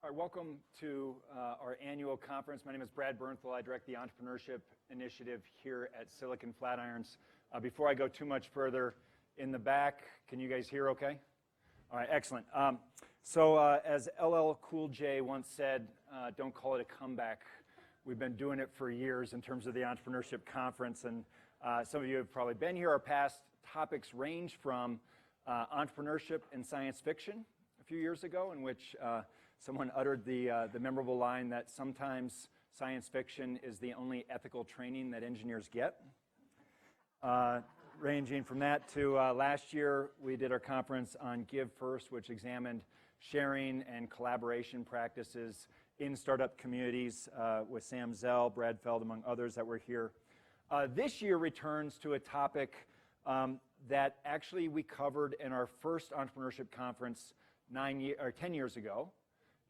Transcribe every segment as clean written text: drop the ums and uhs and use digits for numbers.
All right, welcome to our annual conference. My name is Brad Bernthal. I direct the Entrepreneurship Initiative here at Silicon Flatirons. Before I go too much further, in the back, can you guys hear okay? All right, excellent. As LL Cool J once said, don't call it a comeback. We've been doing it for years in terms of the Entrepreneurship Conference, and some of you have probably been here. Our past topics range from entrepreneurship and science fiction a few years ago, in which someone uttered the memorable line that sometimes science fiction is the only ethical training that engineers get. Ranging from that to last year, we did our conference on Give First, which examined sharing and collaboration practices in startup communities with Sam Zell, Brad Feld, among others that were here. This year returns to a topic that actually we covered in our first entrepreneurship conference 10 years ago.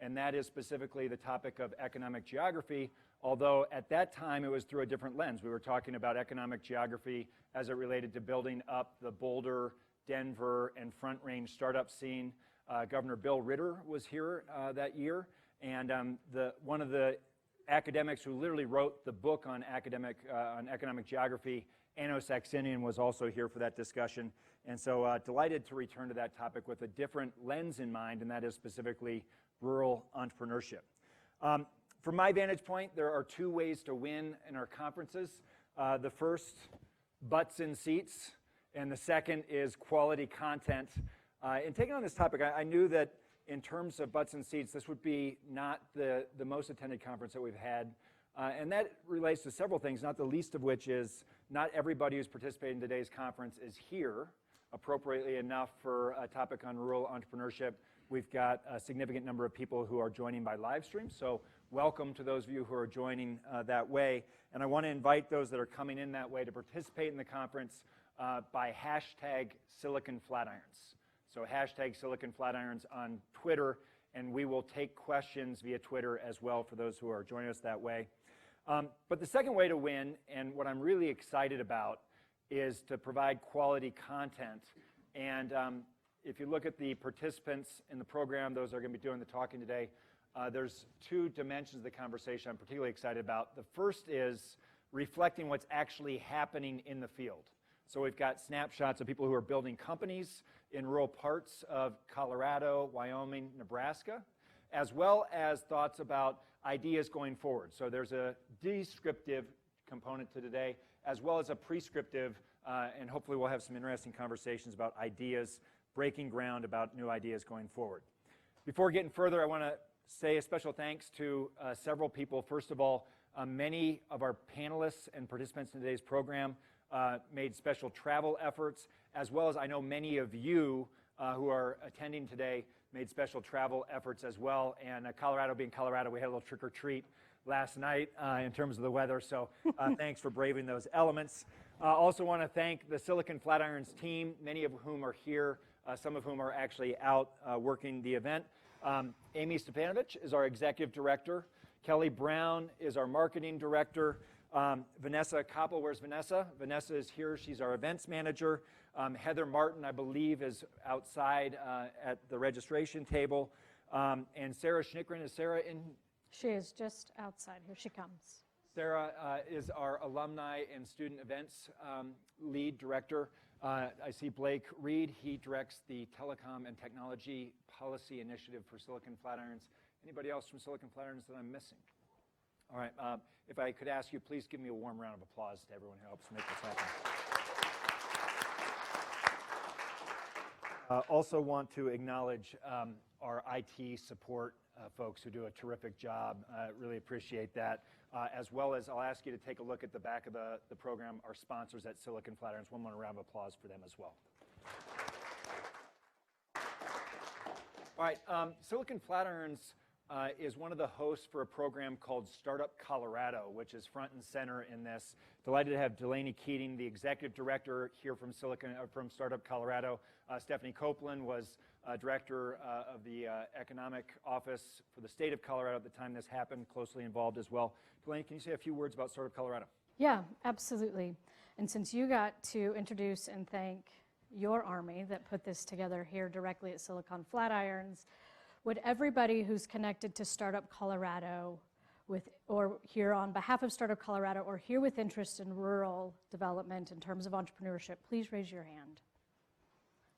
And that is specifically the topic of economic geography, although at that time it was through a different lens. We were talking about economic geography as it related to building up the Boulder, Denver, and Front Range startup scene. Governor Bill Ritter was here that year, and one of the academics who literally wrote the book on economic geography, Ano Saxenian, was also here for that discussion. And so delighted to return to that topic with a different lens in mind, and that is specifically rural entrepreneurship. From my vantage point, there are two ways to win in our conferences. The first, butts in seats, and the second is quality content. In taking on this topic, I knew that in terms of butts in seats, this would be not the most attended conference that we've had. And that relates to several things, not the least of which is not everybody who's participating in today's conference is here appropriately enough for a topic on rural entrepreneurship. We've got a significant number of people who are joining by live stream, so welcome to those of you who are joining that way. And I want to invite those that are coming in that way to participate in the conference by hashtag Silicon Flatirons. So hashtag Silicon Flatirons on Twitter, and we will take questions via Twitter as well for those who are joining us that way. But the second way to win, and what I'm really excited about, is to provide quality content. And if you look at the participants in the program, those that are going to be doing the talking today, there's two dimensions of the conversation I'm particularly excited about. The first is reflecting what's actually happening in the field. So we've got snapshots of people who are building companies in rural parts of Colorado, Wyoming, Nebraska, as well as thoughts about ideas going forward. So there's a descriptive component to today, as well as a prescriptive, and hopefully we'll have some interesting conversations about ideas, breaking ground about new ideas going forward. Before getting further, I want to say a special thanks to several people. First of all, many of our panelists and participants in today's program made special travel efforts, as well as I know many of you who are attending today made special travel efforts as well. And Colorado being Colorado, we had a little trick-or-treat last night in terms of the weather, so thanks for braving those elements. Also want to thank the Silicon Flatirons team, many of whom are here, some of whom are actually out working the event. Amy Stepanovich is our executive director. Kelly Brown is our marketing director. Vanessa Koppel, where's Vanessa? Vanessa is here, she's our events manager. Heather Martin, I believe, is outside at the registration table. And Sarah Schnickren, is Sarah in? She is just outside, here she comes. Sarah is our alumni and student events lead director. I see Blake Reed, he directs the Telecom and Technology Policy Initiative for Silicon Flatirons. Anybody else from Silicon Flatirons that I'm missing? All right, if I could ask you, please give me a warm round of applause to everyone who helps make this happen. Also want to acknowledge our IT support folks who do a terrific job. Really appreciate that. As well as I'll ask you to take a look at the back of the program, our sponsors at Silicon Flatirons. One more round of applause for them as well. All right, Silicon Flatirons is one of the hosts for a program called Startup Colorado, which is front and center in this. Delighted to have Delaney Keating, the executive director here from Startup Colorado. Stephanie Copeland was director of the economic office for the state of Colorado at the time this happened, closely involved as well. Delaney, can you say a few words about Startup Colorado? Yeah, absolutely. And since you got to introduce and thank your army that put this together here directly at Silicon Flatirons, would everybody who's connected to Startup Colorado or here on behalf of Startup Colorado or here with interest in rural development in terms of entrepreneurship, please raise your hand.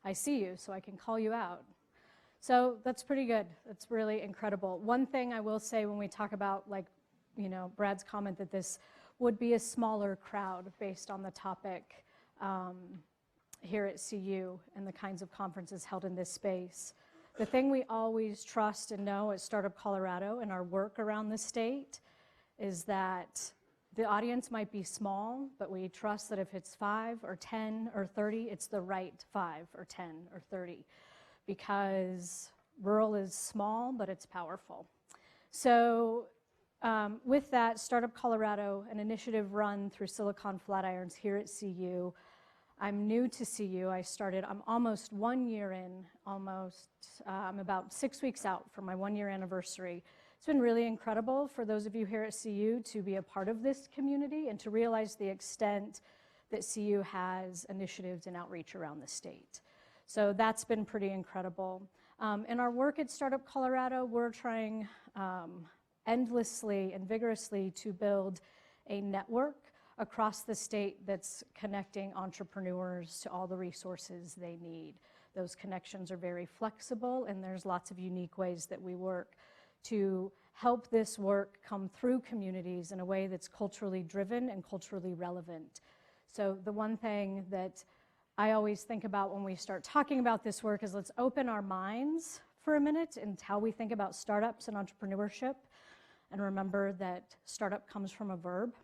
I see you, so I can call you out. So that's pretty good. That's really incredible. One thing I will say when we talk about, like, you know, Brad's comment that this would be a smaller crowd based on the topic here at CU and the kinds of conferences held in this space. The thing we always trust and know at Startup Colorado and our work around the state is that the audience might be small, but we trust that if it's 5 or 10 or 30, it's the right 5 or 10 or 30, because rural is small, but it's powerful. So with that, Startup Colorado, an initiative run through Silcon Flatirons here at CU. I'm new to CU. I'm almost 1 year in, I'm about 6 weeks out from my 1 year anniversary. It's been really incredible for those of you here at CU to be a part of this community and to realize the extent that CU has initiatives and outreach around the state. So that's been pretty incredible. In our work at Startup Colorado, we're trying endlessly and vigorously to build a network across the state that's connecting entrepreneurs to all the resources they need. Those connections are very flexible, and there's lots of unique ways that we work to help this work come through communities in a way that's culturally driven and culturally relevant. So the one thing that I always think about when we start talking about this work is let's open our minds for a minute and how we think about startups and entrepreneurship, and remember that startup comes from a verb.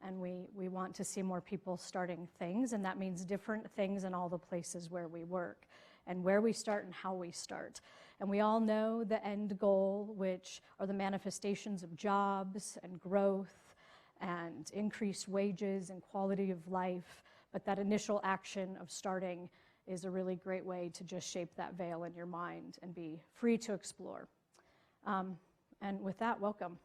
And we want to see more people starting things, and that means different things in all the places where we work and where we start and how we start. And we all know the end goal, which are the manifestations of jobs and growth and increased wages and quality of life, but that initial action of starting is a really great way to just shape that veil in your mind and be free to explore. And with that, welcome.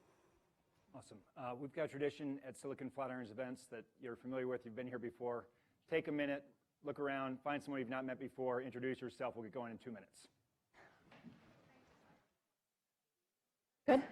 Awesome. We've got a tradition at Silicon Flatirons events that you're familiar with. You've been here before. Take a minute, look around, find someone you've not met before, introduce yourself. We'll get going in 2 minutes. Good.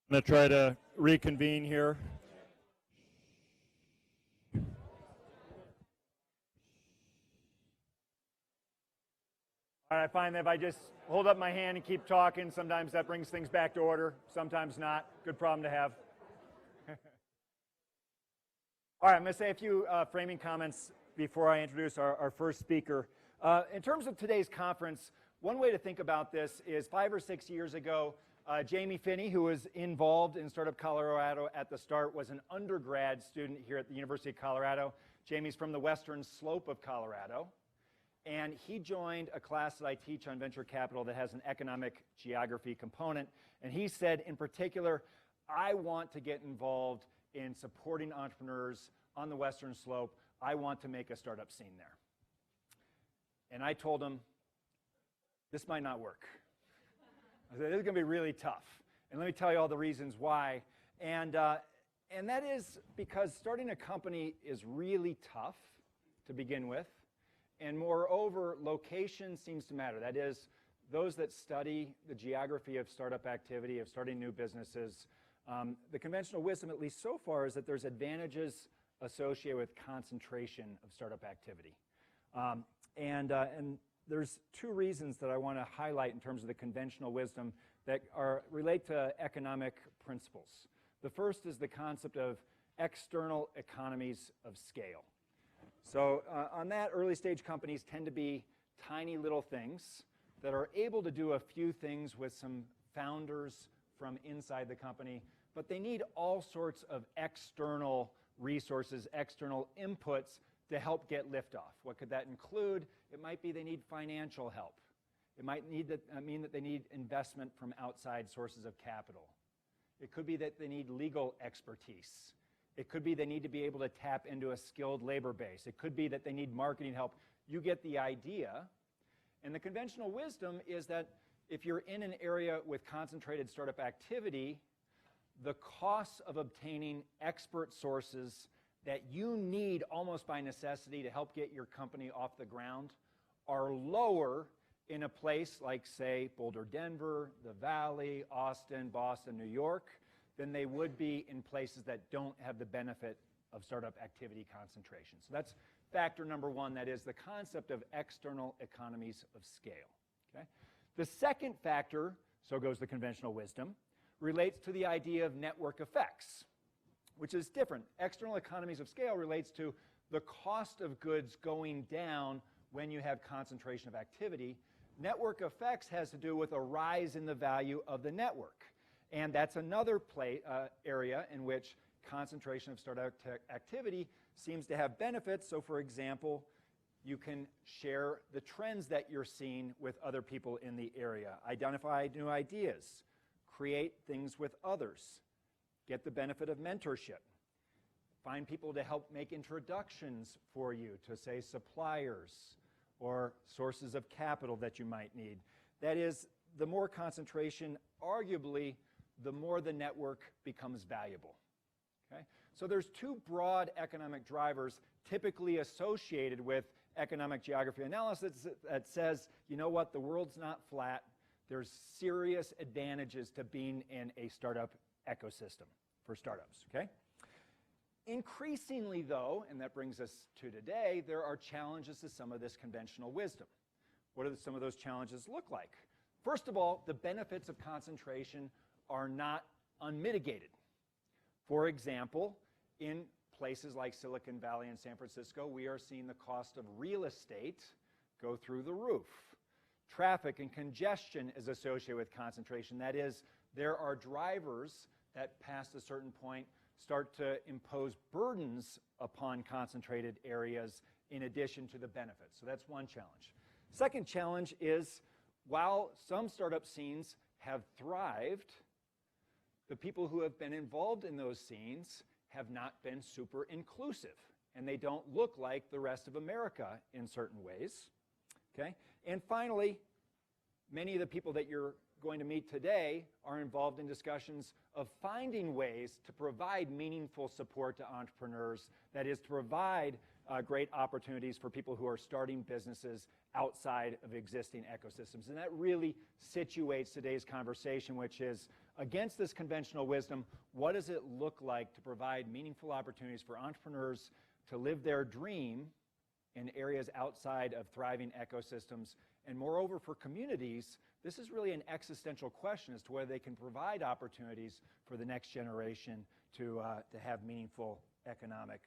I'm going to try to reconvene here. All right, I find that if I just hold up my hand and keep talking, sometimes that brings things back to order, sometimes not. Good problem to have. All right, I'm going to say a few framing comments before I introduce our first speaker. In terms of today's conference, one way to think about this is 5 or 6 years ago, Jamie Finney, who was involved in Startup Colorado at the start, was an undergrad student here at the University of Colorado. Jamie's from the western slope of Colorado. And he joined a class that I teach on venture capital that has an economic geography component. And he said, in particular, I want to get involved in supporting entrepreneurs on the Western Slope. I want to make a startup scene there. And I told him, this might not work. I said, this is going to be really tough. And let me tell you all the reasons why. And that is because starting a company is really tough to begin with. And moreover, location seems to matter. That is, those that study the geography of startup activity, of starting new businesses, the conventional wisdom, at least so far, is that there's advantages associated with concentration of startup activity. And there's two reasons that I want to highlight in terms of the conventional wisdom that relate to economic principles. The first is the concept of external economies of scale. So on that, early stage companies tend to be tiny little things that are able to do a few things with some founders from inside the company, but they need all sorts of external resources, external inputs to help get liftoff. What could that include? It might be they need financial help. It might mean that they need investment from outside sources of capital. It could be that they need legal expertise. It could be they need to be able to tap into a skilled labor base. It could be that they need marketing help. You get the idea. And the conventional wisdom is that if you're in an area with concentrated startup activity, the costs of obtaining expert sources that you need almost by necessity to help get your company off the ground are lower in a place like, say, Boulder, Denver, the Valley, Austin, Boston, New York, than they would be in places that don't have the benefit of startup activity concentration. So that's factor number one, that is the concept of external economies of scale. Okay? The second factor, so goes the conventional wisdom, relates to the idea of network effects, which is different. External economies of scale relates to the cost of goods going down when you have concentration of activity. Network effects has to do with a rise in the value of the network. And that's another area in which concentration of startup activity seems to have benefits. So for example, you can share the trends that you're seeing with other people in the area, identify new ideas, create things with others, get the benefit of mentorship, find people to help make introductions for you to, say, suppliers or sources of capital that you might need. That is, the more concentration, arguably, the more the network becomes valuable. Okay? So there's two broad economic drivers typically associated with economic geography analysis that says, you know what, the world's not flat. There's serious advantages to being in a startup ecosystem for startups. Okay? Increasingly, though, and that brings us to today, there are challenges to some of this conventional wisdom. What do some of those challenges look like? First of all, the benefits of concentration are not unmitigated. For example, in places like Silicon Valley and San Francisco, we are seeing the cost of real estate go through the roof. Traffic and congestion is associated with concentration. That is, there are drivers that past a certain point start to impose burdens upon concentrated areas in addition to the benefits. So that's one challenge. Second challenge is, while some startup scenes have thrived, the people who have been involved in those scenes have not been super inclusive, and they don't look like the rest of America in certain ways. Okay? And finally, many of the people that you're going to meet today are involved in discussions of finding ways to provide meaningful support to entrepreneurs, that is, to provide great opportunities for people who are starting businesses outside of existing ecosystems. And that really situates today's conversation, which is, against this conventional wisdom, what does it look like to provide meaningful opportunities for entrepreneurs to live their dream in areas outside of thriving ecosystems? And moreover, for communities, this is really an existential question as to whether they can provide opportunities for the next generation to have meaningful economic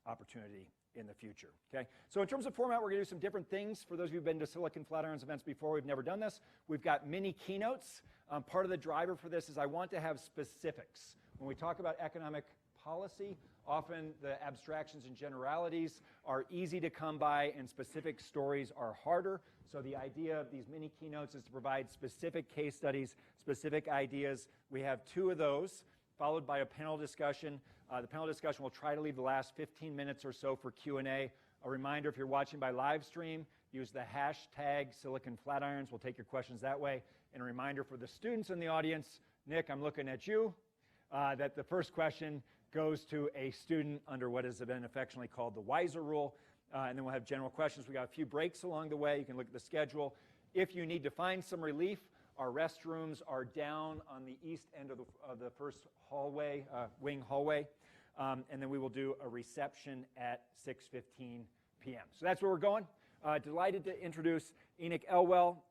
opportunity in the future. Okay? So in terms of format, we're going to do some different things. For those of you who've been to Silicon Flatirons events before, we've never done this. We've got mini keynotes. Part of the driver for this is I want to have specifics. When we talk about economic policy. Often the abstractions and generalities are easy to come by and specific stories are harder. So the idea of these mini keynotes is to provide specific case studies, specific ideas. We have 2 of those, followed by a panel discussion. The panel discussion will try to leave the last 15 minutes or so for Q&A. A reminder, if you're watching by live stream, use the hashtag Silcon Flatirons. We'll take your questions that way. And a reminder for the students in the audience, Nick, I'm looking at you, that the first question goes to a student under what has been affectionately called the WISER rule. And then we'll have general questions. We got a few breaks along the way. You can look at the schedule. If you need to find some relief, our restrooms are down on the east end of the first hallway, wing hallway. And then we will do a reception at 6:15 p.m. So that's where we're going. Delighted to introduce Enoch Elwell.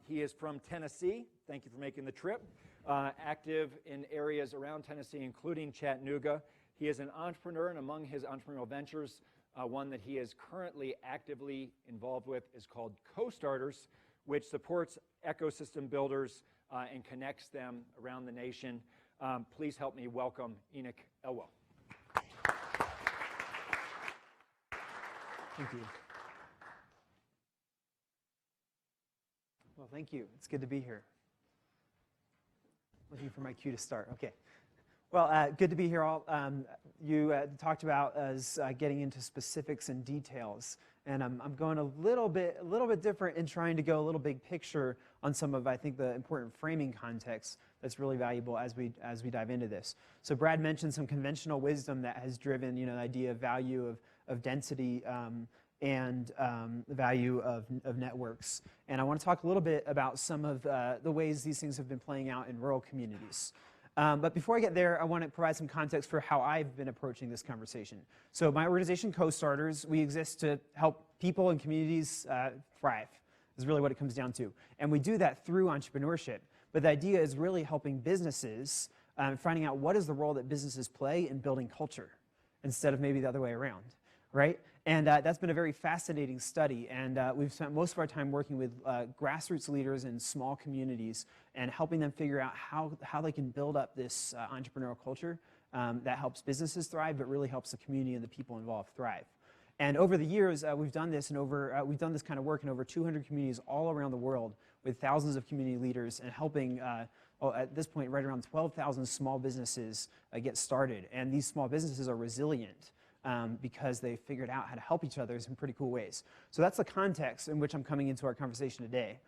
He is from Tennessee. Thank you for making the trip. Active in areas around Tennessee, including Chattanooga. He is an entrepreneur, and among his entrepreneurial ventures, one that he is currently actively involved with is called CO.STARTERS, which supports ecosystem builders and connects them around the nation. Please help me welcome Enoch Elwell. Thank you. Well, thank you. It's good to be here. Looking for my cue to start. Okay. Well, good to be here all. You talked about us getting into specifics and details, and I'm going a little bit different in trying to go a little big picture on some of, I think, the important framing context that's really valuable as we dive into this. So Brad mentioned some conventional wisdom that has driven, the idea of value of density and the value of networks. And I want to talk a little bit about some of the ways these things have been playing out in rural communities. But before I get there, I want to provide some context for how I've been approaching this conversation. So my organization, CO.STARTERS, we exist to help people and communities thrive, is really what it comes down to. And we do that through entrepreneurship. But the idea is really helping businesses, finding out what is the role that businesses play in building culture, instead of maybe the other way around, right? And that's been a very fascinating study, and we've spent most of our time working with grassroots leaders in small communities and helping them figure out how they can build up this entrepreneurial culture that helps businesses thrive, but really helps the community and the people involved thrive. And over the years, we've done this we've done this kind of work in over 200 communities all around the world with thousands of community leaders and helping, at this point, right around 12,000 small businesses get started. And these small businesses are resilient. Because they figured out how to help each other in some pretty cool ways. So that's the context in which I'm coming into our conversation today.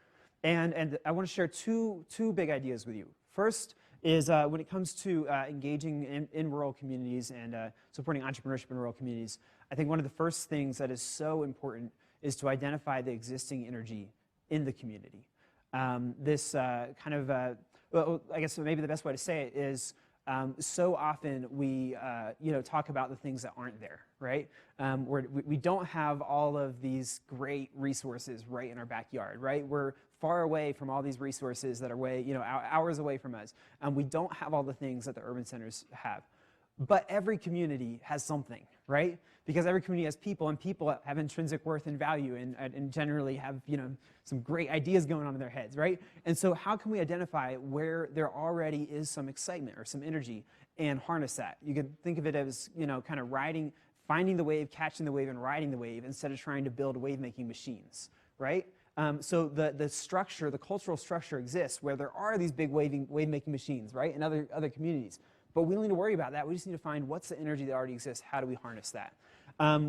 And I want to share two big ideas with you. First is when it comes to engaging in rural communities and supporting entrepreneurship in rural communities, I think one of the first things that is so important is to identify the existing energy in the community. This well, I guess maybe the best way to say it is so often we talk about the things that aren't there, right? We don't have all of these great resources right in our backyard, right? We're far away from all these resources that are hours away from us. We don't have all the things that the urban centers have. But every community has something, right? Because every community has people, and people have intrinsic worth and value, and generally have some great ideas going on in their heads, right? And so how can we identify where there already is some excitement or some energy and harness that? You could think of it as kind of finding the wave, catching the wave, and riding the wave instead of trying to build wave-making machines, right? So the structure, the cultural structure exists where there are these big wave-making machines, right, in other communities. But we don't need to worry about that. We just need to find what's the energy that already exists. How do we harness that?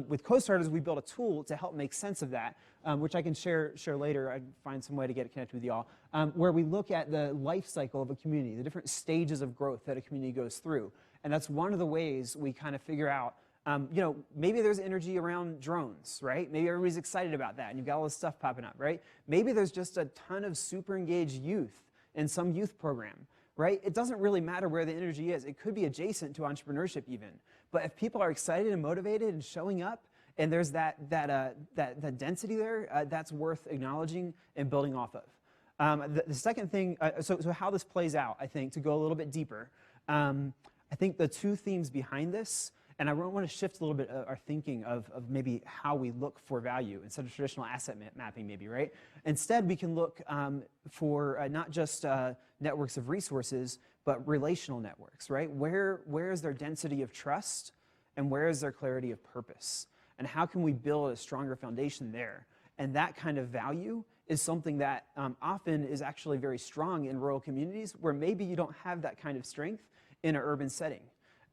With CO.STARTERS, we built a tool to help make sense of that, which I can share later. I'd find some way to get connected with you all, where we look at the life cycle of a community, the different stages of growth that a community goes through. And that's one of the ways we kind of figure out, maybe there's energy around drones, right? Maybe everybody's excited about that, and you've got all this stuff popping up, right? Maybe there's just a ton of super engaged youth in some youth program. Right? It doesn't really matter where the energy is. It could be adjacent to entrepreneurship even. But if people are excited and motivated and showing up, and there's that density there, that's worth acknowledging and building off of. The second thing, so how this plays out, I think, to go a little bit deeper, I think the two themes behind this, and I want to shift a little bit our thinking of maybe how we look for value instead of traditional asset mapping maybe, right? Instead, we can look for not just networks of resources, but relational networks, right? Where is their density of trust, and where is their clarity of purpose? And how can we build a stronger foundation there? And that kind of value is something that often is actually very strong in rural communities where maybe you don't have that kind of strength in an urban setting.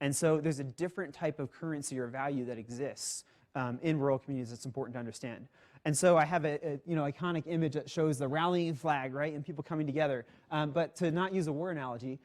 And so there's a different type of currency or value that exists in rural communities that's important to understand. And so I have a iconic image that shows the rallying flag, right, and people coming together. But to not use a war analogy,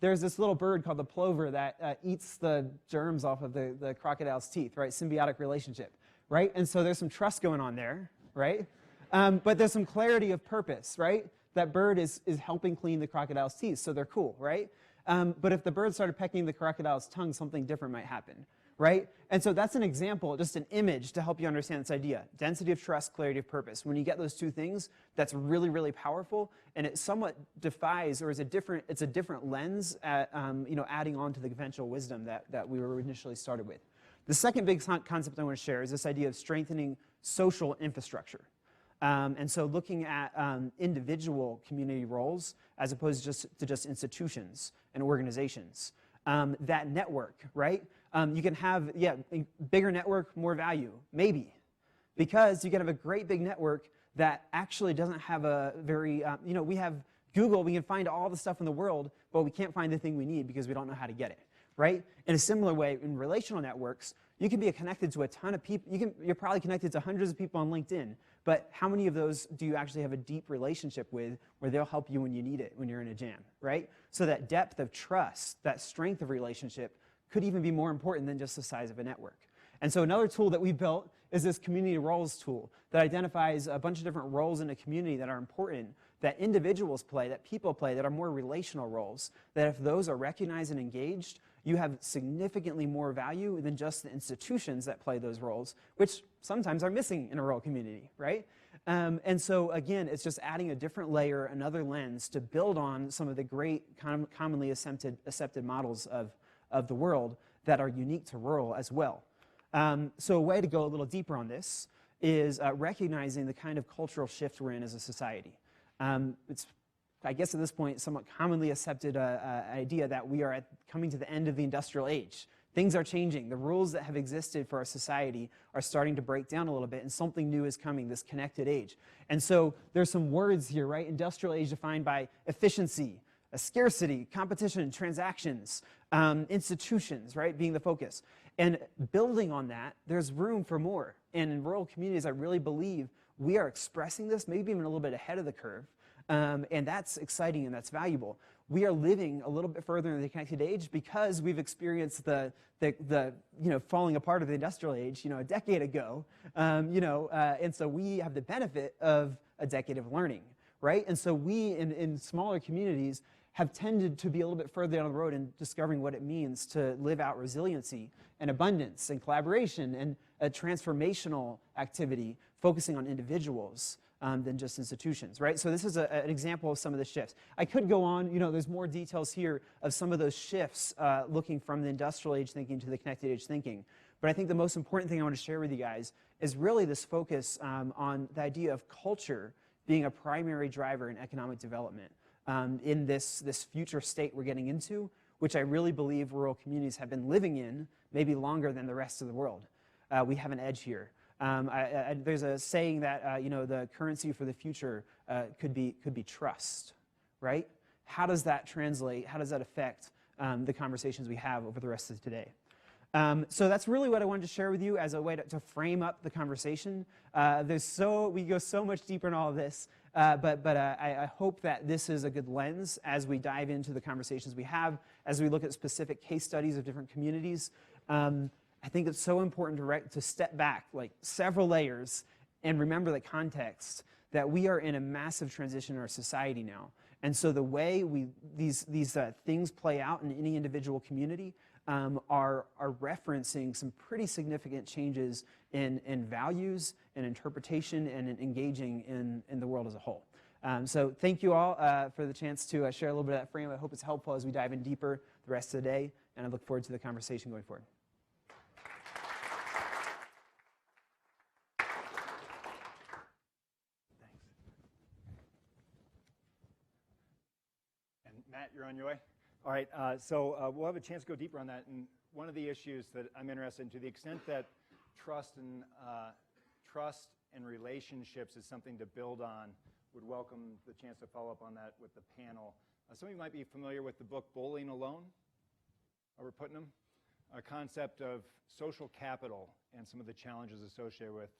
there's this little bird called the plover that eats the germs off of the crocodile's teeth, right? Symbiotic relationship, right? And so there's some trust going on there, right? But there's some clarity of purpose, right? That bird is helping clean the crocodile's teeth, so they're cool, right? But if the bird started pecking the crocodile's tongue, something different might happen, right? And so that's an example, just an image to help you understand this idea. Density of trust, clarity of purpose. When you get those two things, that's really, really powerful, and it somewhat defies, or it's a different lens at, adding on to the conventional wisdom that we were initially started with. The second big concept I want to share is this idea of strengthening social infrastructure. And so looking at individual community roles as opposed to just institutions and organizations. That network, right? You can have, a bigger network, more value, maybe. Because you can have a great big network that actually doesn't have a very, we have Google, we can find all the stuff in the world, but we can't find the thing we need because we don't know how to get it, right? In a similar way, in relational networks, you can be connected to a ton of people. You're probably connected to hundreds of people on LinkedIn, but how many of those do you actually have a deep relationship with where they'll help you when you need it, when you're in a jam, right? So that depth of trust, that strength of relationship could even be more important than just the size of a network. And so another tool that we built is this community roles tool that identifies a bunch of different roles in a community that are important, that individuals play, that people play, that are more relational roles, that if those are recognized and engaged, you have significantly more value than just the institutions that play those roles, which sometimes are missing in a rural community, right? And so again, it's just adding a different layer, another lens to build on some of the great commonly accepted models of the world that are unique to rural as well. So a way to go a little deeper on this is recognizing the kind of cultural shift we're in as a society. It's, I guess at this point, somewhat commonly accepted idea that we are coming to the end of the industrial age. Things are changing. The rules that have existed for our society are starting to break down a little bit, and something new is coming, this connected age. And so there's some words here, right? Industrial age defined by efficiency, scarcity, competition, transactions, institutions, right, being the focus. And building on that, there's room for more. And in rural communities, I really believe we are expressing this, maybe even a little bit ahead of the curve. And that's exciting and that's valuable. We are living a little bit further in the connected age because we've experienced the falling apart of the industrial age, a decade ago, and so we have the benefit of a decade of learning, right? And so we in smaller communities have tended to be a little bit further down the road in discovering what it means to live out resiliency and abundance and collaboration and a transformational activity focusing on individuals than just institutions, right? So this is an example of some of the shifts. I could go on, there's more details here of some of those shifts looking from the industrial age thinking to the connected age thinking. But I think the most important thing I want to share with you guys is really this focus on the idea of culture being a primary driver in economic development in this future state we're getting into, which I really believe rural communities have been living in maybe longer than the rest of the world. We have an edge here. There's a saying that the currency for the future could be trust, right? How does that translate? How does that affect the conversations we have over the rest of today? So that's really what I wanted to share with you as a way to frame up the conversation. We go so much deeper in all of this, but I hope that this is a good lens as we dive into the conversations we have, as we look at specific case studies of different communities. I think it's so important to step back like several layers and remember the context that we are in a massive transition in our society now. And so the way these things play out in any individual community are referencing some pretty significant changes in values and interpretation and in engaging in the world as a whole. So thank you all for the chance to share a little bit of that frame. I hope it's helpful as we dive in deeper the rest of the day, and I look forward to the conversation going forward. Matt, you're on your way. All right, so we'll have a chance to go deeper on that. And one of the issues that I'm interested in, to the extent that trust and relationships is something to build on, would welcome the chance to follow up on that with the panel. Some of you might be familiar with the book Bowling Alone, Robert Putnam, a concept of social capital and some of the challenges associated with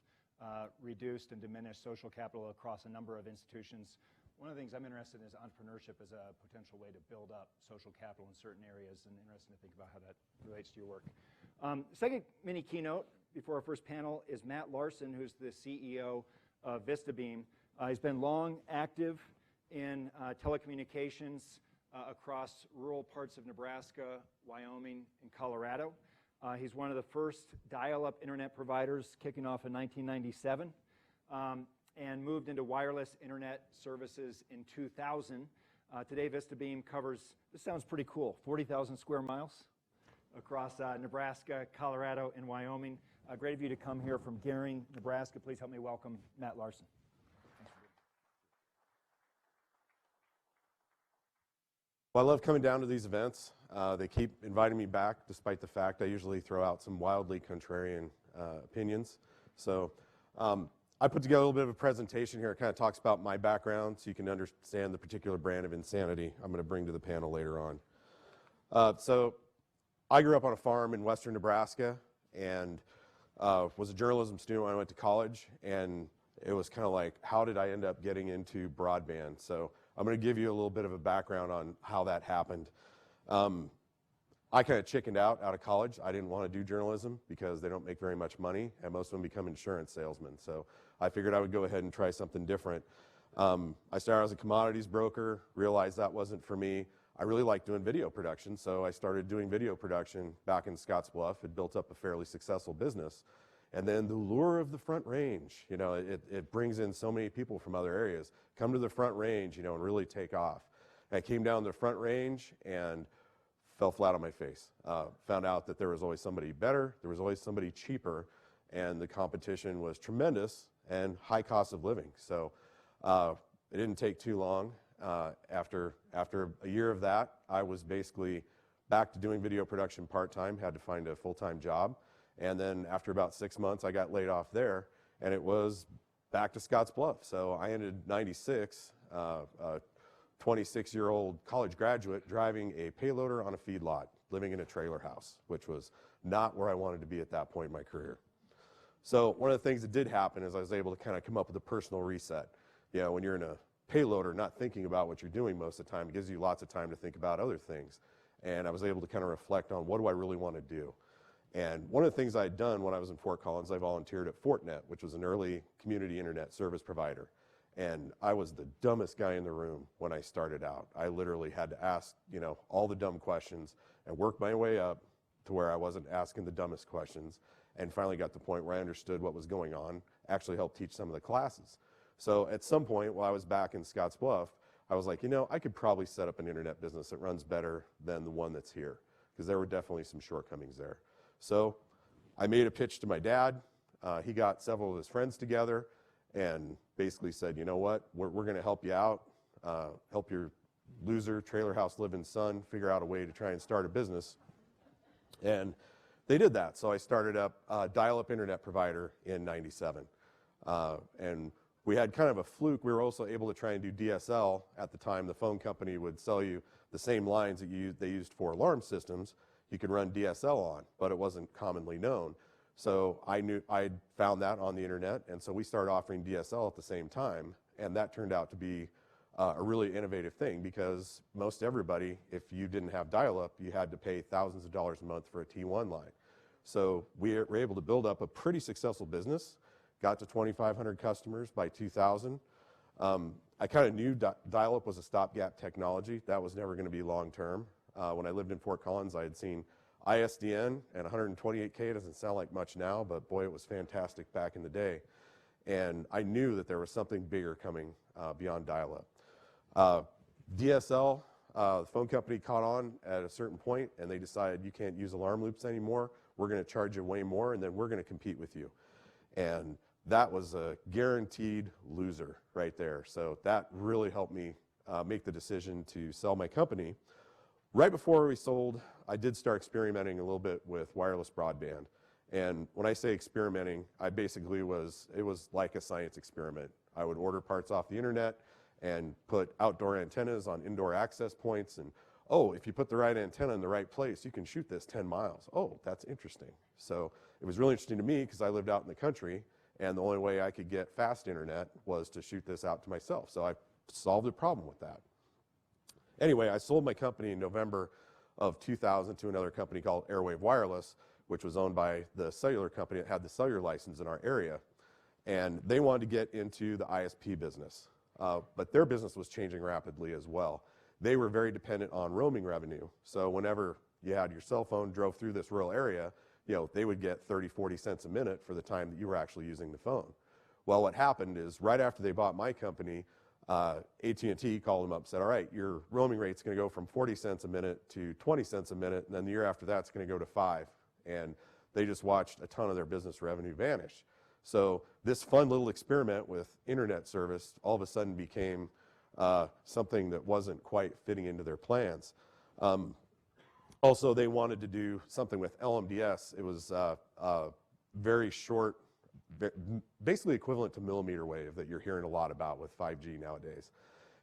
reduced and diminished social capital across a number of institutions. One of the things I'm interested in is entrepreneurship as a potential way to build up social capital in certain areas, and interested to think about how that relates to your work. Second mini keynote before our first panel is Matt Larsen, who's the CEO of Vistabeam. He's been long active in telecommunications across rural parts of Nebraska, Wyoming, and Colorado. He's one of the first dial-up internet providers, kicking off in 1997, and moved into wireless internet services in 2000. Today, Vistabeam covers, this sounds pretty cool, 40,000 square miles across Nebraska, Colorado, and Wyoming. Great of you to come here from Gering, Nebraska. Please help me welcome Matt Larsen. Well, I love coming down to these events. They keep inviting me back, despite the fact I usually throw out some wildly contrarian opinions. So I put together a little bit of a presentation here. It kind of talks about my background so you can understand the particular brand of insanity I'm going to bring to the panel later on. So I grew up on a farm in western Nebraska and was a journalism student when I went to college. And it was kind of like, how did I end up getting into broadband? So I'm going to give you a little bit of a background on how that happened. I kind of chickened out of college. I didn't want to do journalism because they don't make very much money, and most of them become insurance salesmen. So I figured I would go ahead and try something different. I started as a commodities broker, realized that wasn't for me. I really liked doing video production, so I started doing video production back in Scottsbluff. It built up a fairly successful business. And then the lure of the Front Range, you know, it brings in so many people from other areas. Come to the Front Range, you know, and really take off. And I came down the Front Range and fell flat on my face. Found out that there was always somebody better, there was always somebody cheaper, and the competition was tremendous and high cost of living. So it didn't take too long. After a year of that, I was basically back to doing video production part-time, had to find a full-time job. And then after about 6 months, I got laid off there, and it was back to Scottsbluff. So I ended 96, a 26-year-old college graduate driving a payloader on a feedlot, living in a trailer house, which was not where I wanted to be at that point in my career. So one of the things that did happen is I was able to kind of come up with a personal reset. You know, when you're in a payloader, not thinking about what you're doing most of the time, it gives you lots of time to think about other things. And I was able to kind of reflect on, what do I really want to do? And one of the things I had done when I was in Fort Collins, I volunteered at Fortnet, which was an early community internet service provider. And I was the dumbest guy in the room when I started out. I literally had to ask, you know, all the dumb questions and work my way up to where I wasn't asking the dumbest questions, and finally got to the point where I understood what was going on, actually helped teach some of the classes. So at some point while I was back in Scottsbluff, I was like, you know, I could probably set up an internet business that runs better than the one that's here, because there were definitely some shortcomings there. So I made a pitch to my dad. He got several of his friends together and basically said, you know what, we're going to help you out, help your loser trailer house living son figure out a way to try and start a business. And they did that. So I started up a dial-up internet provider in 97. And we had kind of a fluke. We were also able to try and do DSL. At the time, the phone company would sell you the same lines that they used for alarm systems. You could run DSL on, but it wasn't commonly known. So I found that on the internet, and so we started offering DSL at the same time, and that turned out to be a really innovative thing, because most everybody, if you didn't have dial-up, you had to pay thousands of dollars a month for a T1 line. So we were able to build up a pretty successful business, got to 2,500 customers by 2000. I kind of knew dial-up was a stopgap technology. That was never going to be long-term. When I lived in Fort Collins, I had seen ISDN, and 128K doesn't sound like much now, but boy, it was fantastic back in the day. And I knew that there was something bigger coming beyond dial-up. DSL, the phone company caught on at a certain point, and they decided, you can't use alarm loops anymore. We're going to charge you way more, and then we're going to compete with you. And that was a guaranteed loser right there. So that really helped me make the decision to sell my company. Right before we sold, I did start experimenting a little bit with wireless broadband. And when I say experimenting, I basically it was like a science experiment. I would order parts off the internet and put outdoor antennas on indoor access points, and oh, if you put the right antenna in the right place, you can shoot this 10 miles. Oh, that's interesting. So it was really interesting to me because I lived out in the country, and the only way I could get fast internet was to shoot this out to myself. So I solved a problem with that. Anyway, I sold my company in November of 2000 to another company called Airwave Wireless, which was owned by the cellular company that had the cellular license in our area. And they wanted to get into the ISP business. But their business was changing rapidly as well. They were very dependent on roaming revenue. So whenever you had your cell phone, drove through this rural area, they would get 30, 40 cents a minute for the time that you were actually using the phone. Well, what happened is right after they bought my company, AT&T called them up and said, all right, your roaming rate's going to go from 40 cents a minute to 20 cents a minute, and then the year after that, it's going to go to 5. And they just watched a ton of their business revenue vanish. So this fun little experiment with internet service all of a sudden became something that wasn't quite fitting into their plans. Also, they wanted to do something with LMDS. It was very short, basically equivalent to millimeter wave that you're hearing a lot about with 5G nowadays.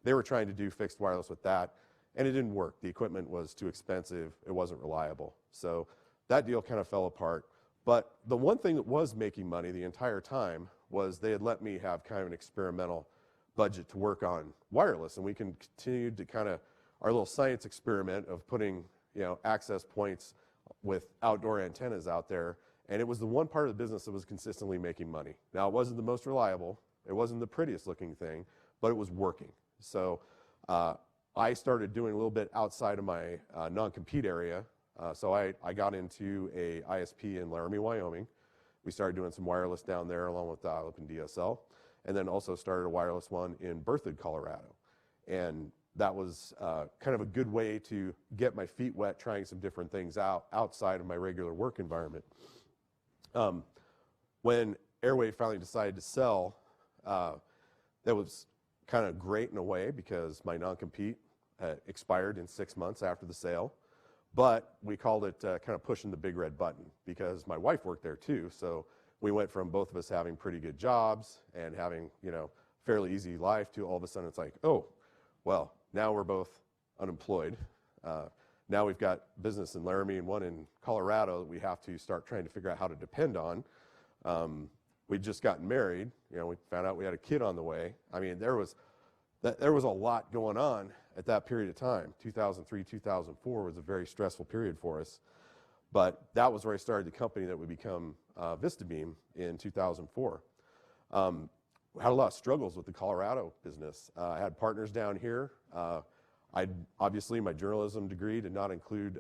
They were trying to do fixed wireless with that, and it didn't work. The equipment was too expensive. It wasn't reliable. So that deal kind of fell apart. But the one thing that was making money the entire time was they had let me have kind of an experimental budget to work on wireless, and we continued to kind of our little science experiment of putting access points with outdoor antennas out there, and it was the one part of the business that was consistently making money. Now, it wasn't the most reliable, it wasn't the prettiest looking thing, but it was working. So I started doing a little bit outside of my non-compete area. So I got into a ISP in Laramie, Wyoming. We started doing some wireless down there along with dial-up and DSL, and then also started a wireless one in Bernthal, Colorado. And that was kind of a good way to get my feet wet trying some different things out outside of my regular work environment. When Airwave finally decided to sell, that was kind of great in a way because my non-compete expired in 6 months after the sale. But we called it kind of pushing the big red button because my wife worked there too. So we went from both of us having pretty good jobs and having, fairly easy life to all of a sudden it's like, oh, well, now we're both unemployed. Now we've got business in Laramie and one in Colorado that we have to start trying to figure out how to depend on. We'd just gotten married. We found out we had a kid on the way. I mean, there was a lot going on at that period of time. 2003, 2004 was a very stressful period for us. But that was where I started the company that would become Vistabeam in 2004. I had a lot of struggles with the Colorado business. I had partners down here. Obviously, my journalism degree did not include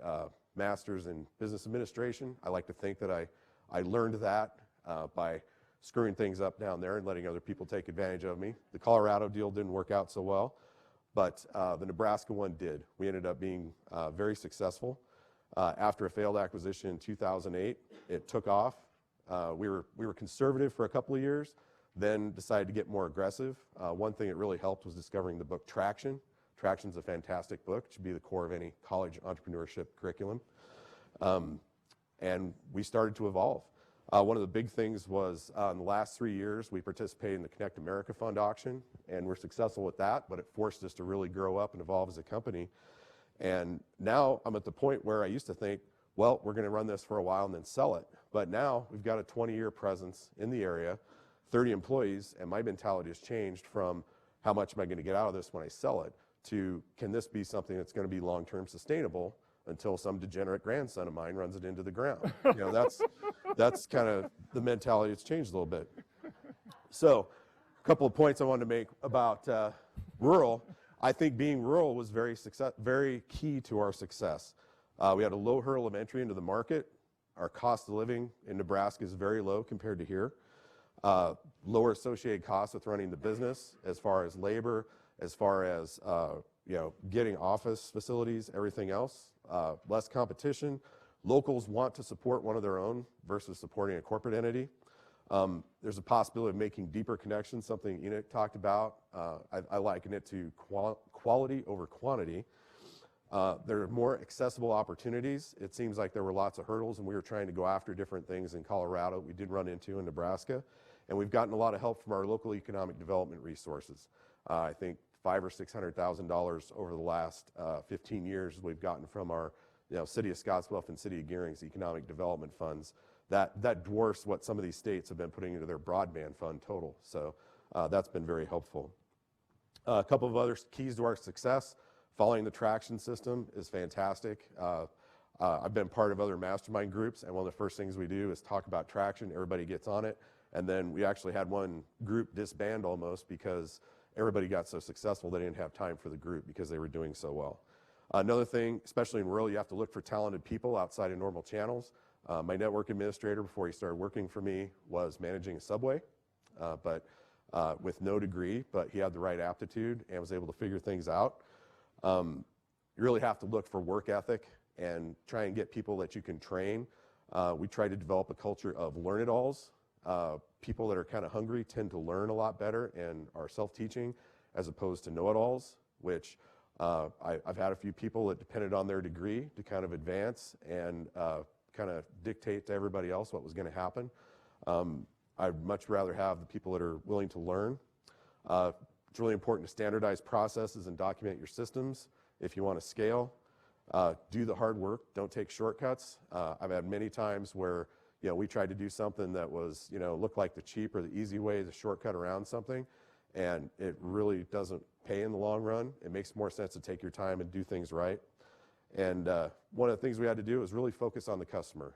master's in business administration. I like to think that I learned that by screwing things up down there and letting other people take advantage of me. The Colorado deal didn't work out so well, but the Nebraska one did. We ended up being very successful. After a failed acquisition in 2008, it took off. We were conservative for a couple of years, then decided to get more aggressive. One thing that really helped was discovering the book Traction. Traction's a fantastic book. It should be the core of any college entrepreneurship curriculum. And we started to evolve. One of the big things was in the last 3 years, we participated in the Connect America Fund auction, and we're successful with that, but it forced us to really grow up and evolve as a company. And now I'm at the point where I used to think, well, we're going to run this for a while and then sell it. But now we've got a 20-year presence in the area, 30 employees, and my mentality has changed from how much am I going to get out of this when I sell it to can this be something that's going to be long-term sustainable until some degenerate grandson of mine runs it into the ground. That's kind of the mentality that's changed a little bit. So a couple of points I wanted to make about rural. I think being rural was very key to our success. We had a low hurdle of entry into the market. Our cost of living in Nebraska is very low compared to here. Lower associated costs with running the business as far as labor, as far as getting office facilities, everything else. Less competition. Locals want to support one of their own versus supporting a corporate entity. There's a possibility of making deeper connections, something Enoch talked about. I liken it to quality over quantity. There are more accessible opportunities. It seems like there were lots of hurdles, and we were trying to go after different things in Colorado we did run into in Nebraska. And we've gotten a lot of help from our local economic development resources. I think $500,000 or $600,000 over the last 15 years we've gotten from our City of Scottsbluff and City of Gearing's economic development funds. That dwarfs what some of these states have been putting into their broadband fund total. So that's been very helpful. A couple of other keys to our success. Following the traction system is fantastic. I've been part of other mastermind groups, and one of the first things we do is talk about traction. Everybody gets on it, and then we actually had one group disband almost because everybody got so successful they didn't have time for the group because they were doing so well. Another thing, especially in rural, you have to look for talented people outside of normal channels. My network administrator, before he started working for me, was managing a Subway, but with no degree, but he had the right aptitude and was able to figure things out. You really have to look for work ethic and try and get people that you can train. We try to develop a culture of learn-it-alls. People that are kind of hungry tend to learn a lot better and are self-teaching as opposed to know-it-alls, which I've had a few people that depended on their degree to kind of advance and kind of dictate to everybody else what was going to happen. I'd much rather have the people that are willing to learn. It's really important to standardize processes and document your systems if you want to scale. Do the hard work. Don't take shortcuts. I've had many times where we tried to do something that was looked like the cheap or the easy way, the shortcut around something, and it really doesn't pay in the long run. It makes more sense to take your time and do things right. And one of the things we had to do is really focus on the customer.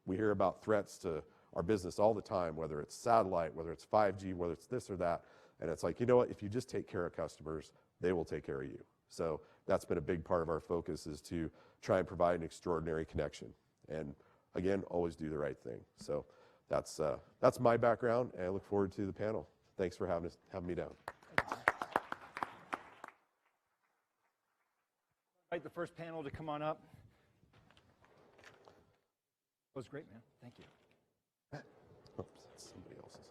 We hear about threats to our business all the time, whether it's satellite, whether it's 5G, whether it's this or that. And it's like, what? If you just take care of customers, they will take care of you. So that's been a big part of our focus, is to try and provide an extraordinary connection. And again, always do the right thing. So that's my background, and I look forward to the panel. Thanks for having me down. Invite the first panel to come on up. That was great, man. Thank you. Oops, that's somebody else's.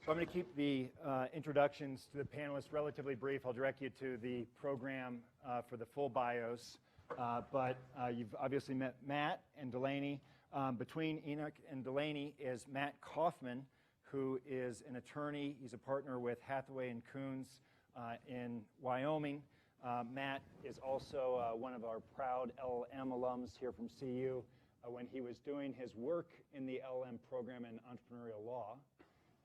So I'm going to keep the introductions to the panelists relatively brief. I'll direct you to the program for the full bios. But you've obviously met Matt and Delaney. Between Enoch and Delaney is Matt Kaufman, who is an attorney. He's a partner with Hathaway and Kunz in Wyoming. Matt is also one of our proud LLM alums here from CU. When he was doing his work in the LLM program in entrepreneurial law,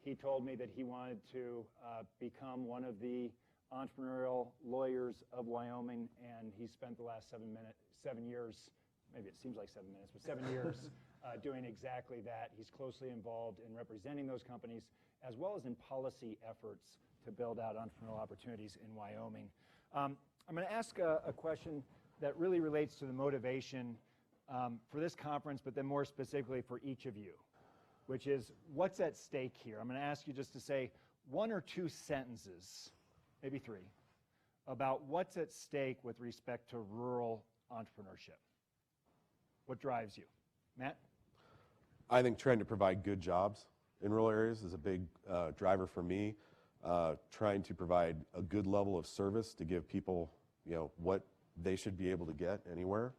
he told me that he wanted to become one of the entrepreneurial lawyers of Wyoming, and he spent the last 7 years, maybe it seems like 7 minutes, but 7 years doing exactly that. He's closely involved in representing those companies, as well as in policy efforts to build out entrepreneurial opportunities in Wyoming. I'm going to ask a question that really relates to the motivation for this conference, but then more specifically for each of you, which is, what's at stake here? I'm going to ask you just to say 1 or 2 sentences, maybe 3, about what's at stake with respect to rural entrepreneurship. What drives you? Matt? I think trying to provide good jobs in rural areas is a big driver for me. Trying to provide a good level of service to give people, what they should be able to get anywhere.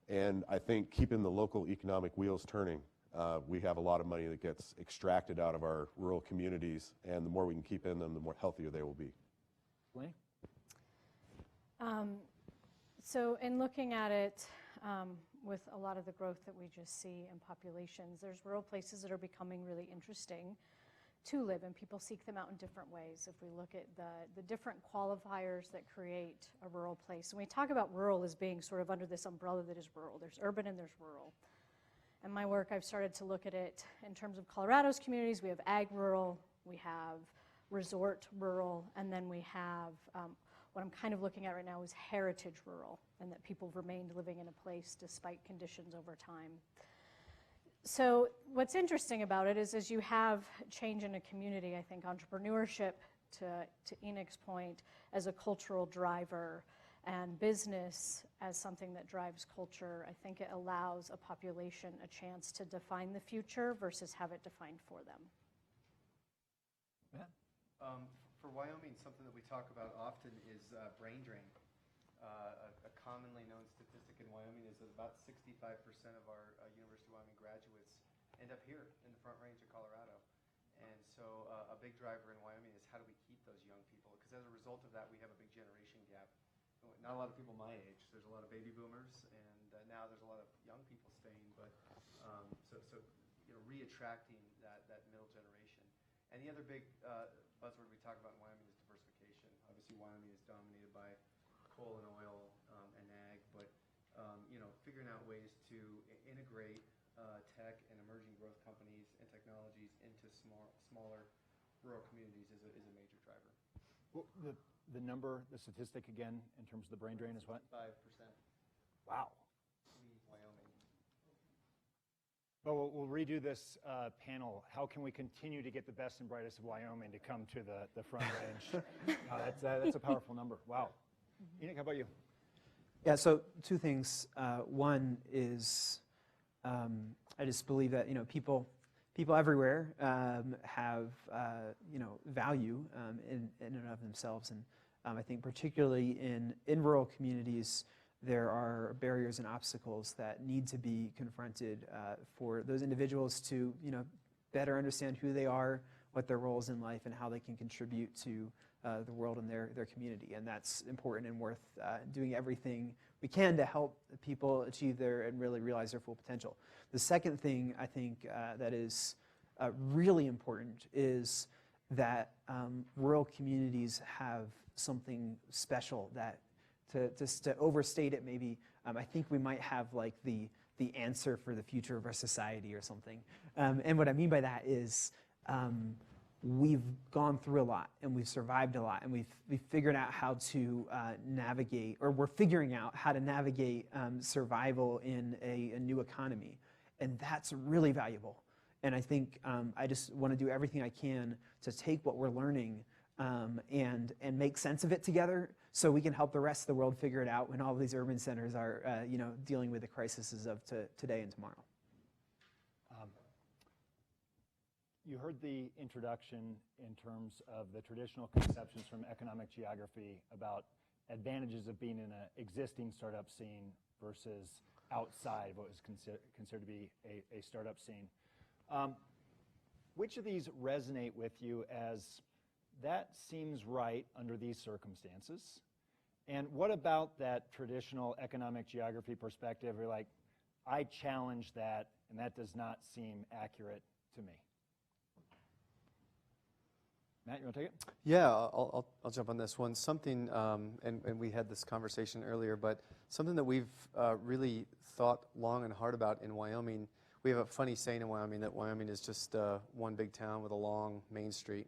And I think keeping the local economic wheels turning. We have a lot of money that gets extracted out of our rural communities, and the more we can keep in them, the more healthier they will be. Delaney? So in looking at it, with a lot of the growth that we just see in populations, there's rural places that are becoming really interesting to live, and people seek them out in different ways. If we look at the different qualifiers that create a rural place, and we talk about rural as being sort of under this umbrella that is rural. There's urban and there's rural. In my work, I've started to look at it in terms of Colorado's communities. We have ag rural, we have resort rural, and then we have what I'm kind of looking at right now is heritage rural, and that people remained living in a place despite conditions over time. So what's interesting about it is as you have change in a community, I think entrepreneurship, to Enoch's point, as a cultural driver, and business as something that drives culture, I think it allows a population a chance to define the future versus have it defined for them. Matt? For Wyoming, something that we talk about often is brain drain. A commonly known statistic in Wyoming is that about 65% of our University of Wyoming graduates end up here in the Front Range of Colorado. And so a big driver in Wyoming is how do we keep those young people? Because as a result of that, we have a big generation gap. Not a lot of people my age. There's a lot of baby boomers, and now there's a lot of young people staying. But so reattracting that middle generation. And the other big buzzword we talk about in Wyoming is diversification. Obviously, Wyoming is dominated by coal and oil and ag, but figuring out ways to integrate tech and emerging growth companies and technologies into smaller rural communities is a major driver. Well, the number, the statistic again, in terms of the brain drain is what? 5%. Wow. Leave Wyoming. Well, we'll redo this panel. How can we continue to get the best and brightest of Wyoming to come to the Front Range? That's a powerful number. Wow. Enoch, how about you? Yeah, so two things. One is I just believe that people everywhere have value in and of themselves, and I think particularly in rural communities there are barriers and obstacles that need to be confronted for those individuals to better understand who they are, what their role is in life, and how they can contribute to the world and their community. And that's important and worth doing everything we can to help people achieve and really realize their full potential. The second thing I think that is really important is that rural communities have something special that, to overstate it maybe, I think we might have like the answer for the future of our society or something. And what I mean by that is we've gone through a lot and we've survived a lot, and we've figured out how to navigate, or we're figuring out how to navigate survival in a new economy. And that's really valuable. And I think I just want to do everything I can to take what we're learning and make sense of it together so we can help the rest of the world figure it out when all of these urban centers are dealing with the crises of today and tomorrow. You heard the introduction in terms of the traditional conceptions from economic geography about advantages of being in an existing startup scene versus outside what was considered to be a startup scene. Which of these resonate with you as that seems right under these circumstances? And what about that traditional economic geography perspective? You're like, I challenge that, and that does not seem accurate to me. Matt, you want to take it? Yeah, I'll jump on this one. Something, and we had this conversation earlier, but something that we've really thought long and hard about in Wyoming. We have a funny saying in Wyoming that Wyoming is just one big town with a long main street.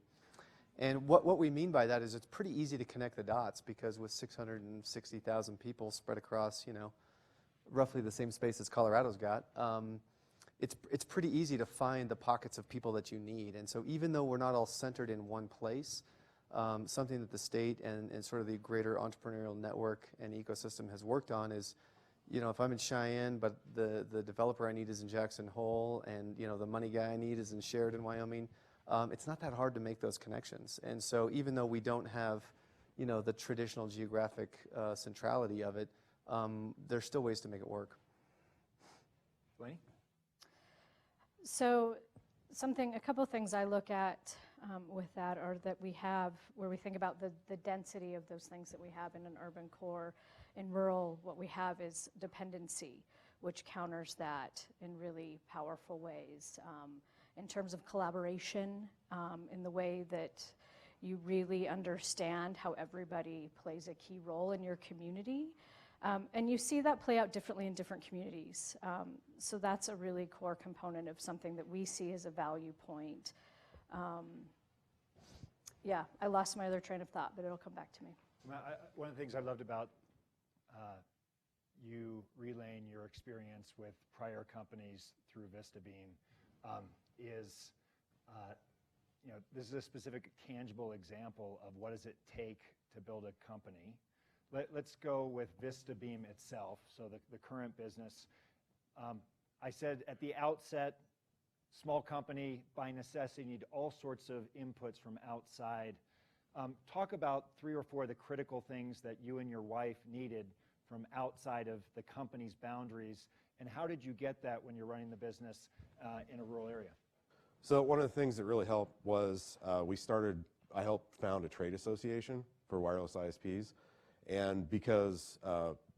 And what we mean by that is it's pretty easy to connect the dots, because with 660,000 people spread across, roughly the same space as Colorado's got, it's pretty easy to find the pockets of people that you need. And so even though we're not all centered in one place, something that the state and sort of the greater entrepreneurial network and ecosystem has worked on is, if I'm in Cheyenne, but the developer I need is in Jackson Hole, and the money guy I need is in Sheridan, Wyoming, it's not that hard to make those connections. And so even though we don't have, the traditional geographic centrality of it, there's still ways to make it work. Delaney? So a couple of things I look at with that are that we have, where we think about the density of those things that we have in an urban core. In rural, what we have is dependency, which counters that in really powerful ways. In terms of collaboration, in the way that you really understand how everybody plays a key role in your community. And you see that play out differently in different communities. So that's a really core component of something that we see as a value point. Yeah, I lost my other train of thought, but it'll come back to me. One of the things I loved about you relaying your experience with prior companies through Vistabeam is, this is a specific tangible example of what does it take to build a company. Let's go with Vistabeam itself, so the current business. I said at the outset, small company, by necessity, need all sorts of inputs from outside. Talk about 3 or 4 of the critical things that you and your wife needed from outside of the company's boundaries, and how did you get that when you're running the business in a rural area? So one of the things that really helped was I helped found a trade association for wireless ISPs, and because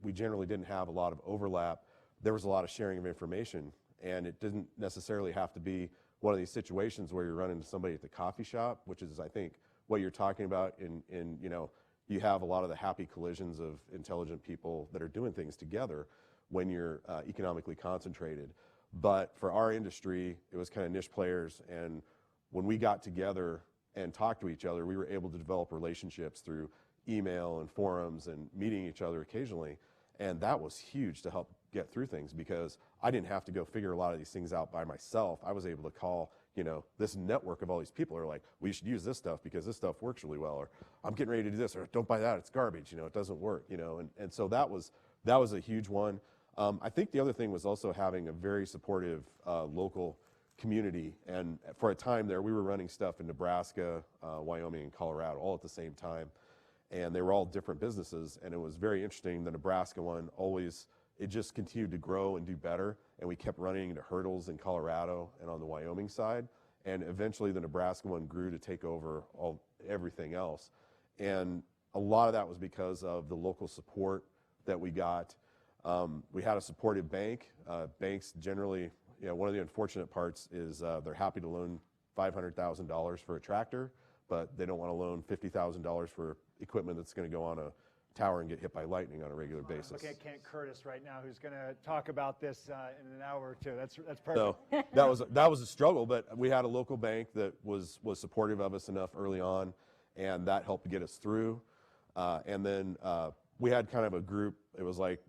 we generally didn't have a lot of overlap, there was a lot of sharing of information, and it didn't necessarily have to be one of these situations where you run into somebody at the coffee shop, which is, I think, what you're talking about in you have a lot of the happy collisions of intelligent people that are doing things together when you're economically concentrated. But for our industry, it was kind of niche players, and when we got together and talked to each other, we were able to develop relationships through email and forums and meeting each other occasionally, and that was huge to help get through things because I didn't have to go figure a lot of these things out by myself. I was able to call, this network of all these people are like, we should use this stuff because this stuff works really well, or I'm getting ready to do this, or don't buy that, it's garbage, it doesn't work, and so that was a huge one. I think the other thing was also having a very supportive local community, and for a time there, we were running stuff in Nebraska, Wyoming, and Colorado all at the same time, and they were all different businesses, and it was very interesting. The Nebraska one it just continued to grow and do better, and we kept running into hurdles in Colorado and on the Wyoming side, and eventually the Nebraska one grew to take over everything else, and a lot of that was because of the local support that we got. We had a supportive bank. Banks generally, one of the unfortunate parts is they're happy to loan $500,000 for a tractor, but they don't want to loan $50,000 for equipment that's going to go on a tower and get hit by lightning on a regular basis. Look at Kent Curtis right now, who's going to talk about this in an hour or two. That's perfect. So that was a struggle, but we had a local bank that was supportive of us enough early on, and that helped get us through. And then we had kind of a group. It was like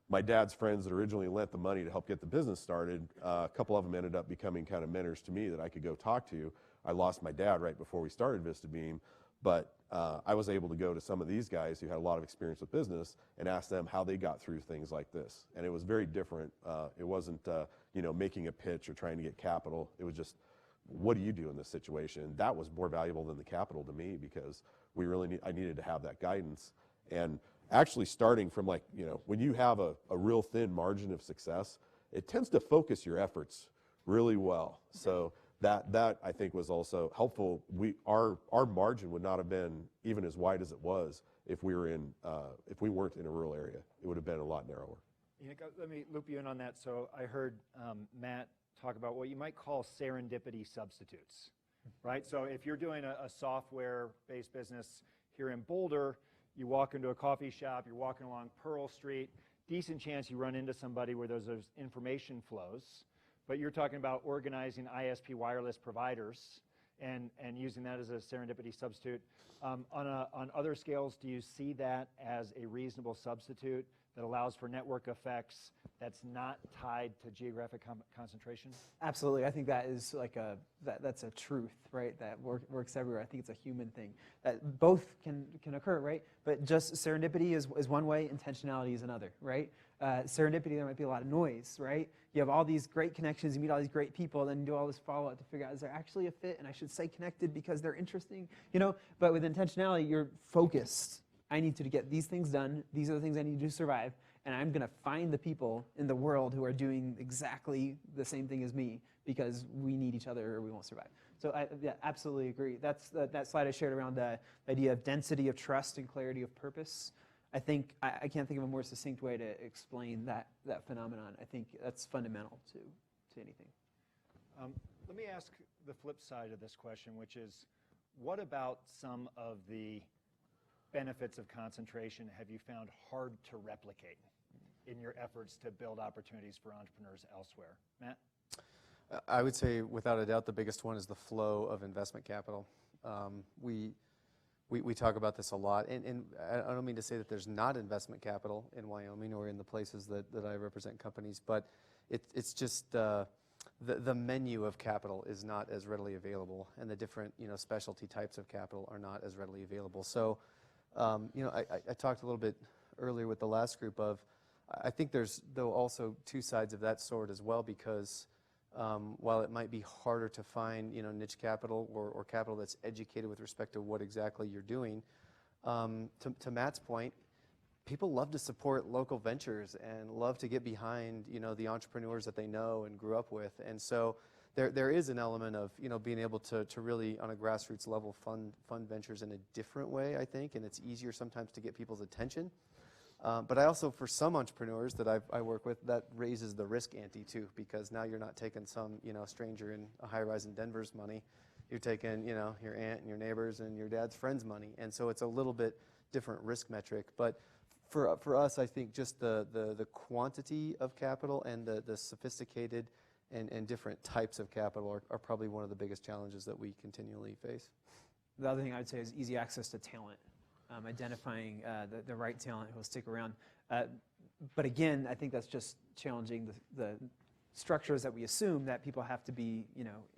my dad's friends that originally lent the money to help get the business started. A couple of them ended up becoming kind of mentors to me that I could go talk to. I lost my dad right before we started Vistabeam, but I was able to go to some of these guys who had a lot of experience with business and ask them how they got through things like this. And it was very different. It wasn't making a pitch or trying to get capital. It was just, what do you do in this situation? That was more valuable than the capital to me because I needed to have that guidance. And actually starting from when you have a real thin margin of success, it tends to focus your efforts really well. So that I think was also helpful. Our margin would not have been even as wide as it was if we weren't in a rural area. It would have been a lot narrower. Enoch, let me loop you in on that. So I heard Matt talk about what you might call serendipity substitutes, right? So if you're doing a software-based business here in Boulder, you walk into a coffee shop, you're walking along Pearl Street, decent chance you run into somebody where there's information flows, but you're talking about organizing ISP wireless providers and using that as a serendipity substitute. On other scales, do you see that as a reasonable substitute that allows for network effects that's not tied to geographic concentration? Absolutely. I think that is that's a truth, right? That works everywhere. I think it's a human thing. That both can occur, right? But just serendipity is one way, intentionality is another, right? Serendipity, there might be a lot of noise, right? You have all these great connections, you meet all these great people, then you do all this follow-up to figure out, is there actually a fit? And I should stay connected because they're interesting, But with intentionality, you're focused. I need to get these things done. These are the things I need to do to survive. And I'm going to find the people in the world who are doing exactly the same thing as me because we need each other or we won't survive. So I absolutely agree. That's that slide I shared around the idea of density of trust and clarity of purpose. I think I can't think of a more succinct way to explain that phenomenon. I think that's fundamental to anything. Let me ask the flip side of this question, which is, what about some of the benefits of concentration have you found hard to replicate in your efforts to build opportunities for entrepreneurs elsewhere? Matt? I would say, without a doubt, the biggest one is the flow of investment capital. We talk about this a lot, and I don't mean to say that there's not investment capital in Wyoming or in the places that I represent companies, but it's just the menu of capital is not as readily available, and the different specialty types of capital are not as readily available. So I talked a little bit earlier with the last group of, I think there's, though, also two sides of that sword as well, because while it might be harder to find, niche capital or capital that's educated with respect to what exactly you're doing, to Matt's point, people love to support local ventures and love to get behind, the entrepreneurs that they know and grew up with. And so there is an element of, being able to really, on a grassroots level, fund ventures in a different way, I think, and it's easier sometimes to get people's attention. But I also, for some entrepreneurs that I work with, that raises the risk ante too, because now you're not taking some, stranger in a high-rise in Denver's money. You're taking, your aunt and your neighbors and your dad's friend's money. And so it's a little bit different risk metric. But for us, I think just the quantity of capital and the sophisticated and different types of capital are probably one of the biggest challenges that we continually face. The other thing I would say is easy access to talent, identifying the right talent who will stick around. But again, I think that's just challenging the structures that we assume that people have to be,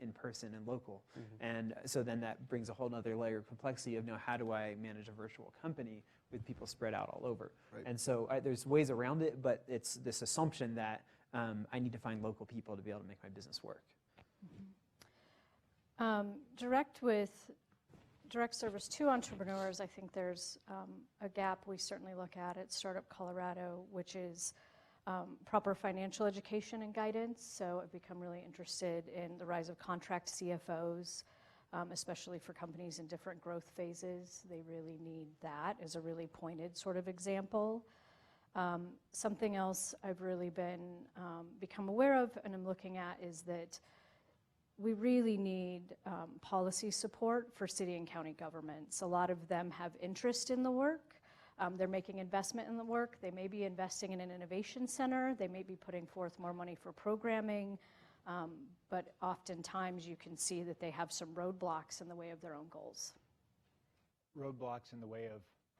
in person and local. Mm-hmm. And so then that brings a whole other layer of complexity of, how do I manage a virtual company with people spread out all over? Right. And so there's ways around it, but it's this assumption that I need to find local people to be able to make my business work. Mm-hmm. Direct service to entrepreneurs, I think there's a gap we certainly look at Startup Colorado, which is proper financial education and guidance. So I've become really interested in the rise of contract CFOs, especially for companies in different growth phases. They really need that as a really pointed sort of example. Something else I've really become aware of and I'm looking at is that we really need policy support for city and county governments. A lot of them have interest in the work. They're making investment in the work. They may be investing in an innovation center. They may be putting forth more money for programming. But oftentimes you can see that they have some roadblocks in the way of their own goals. Roadblocks in the way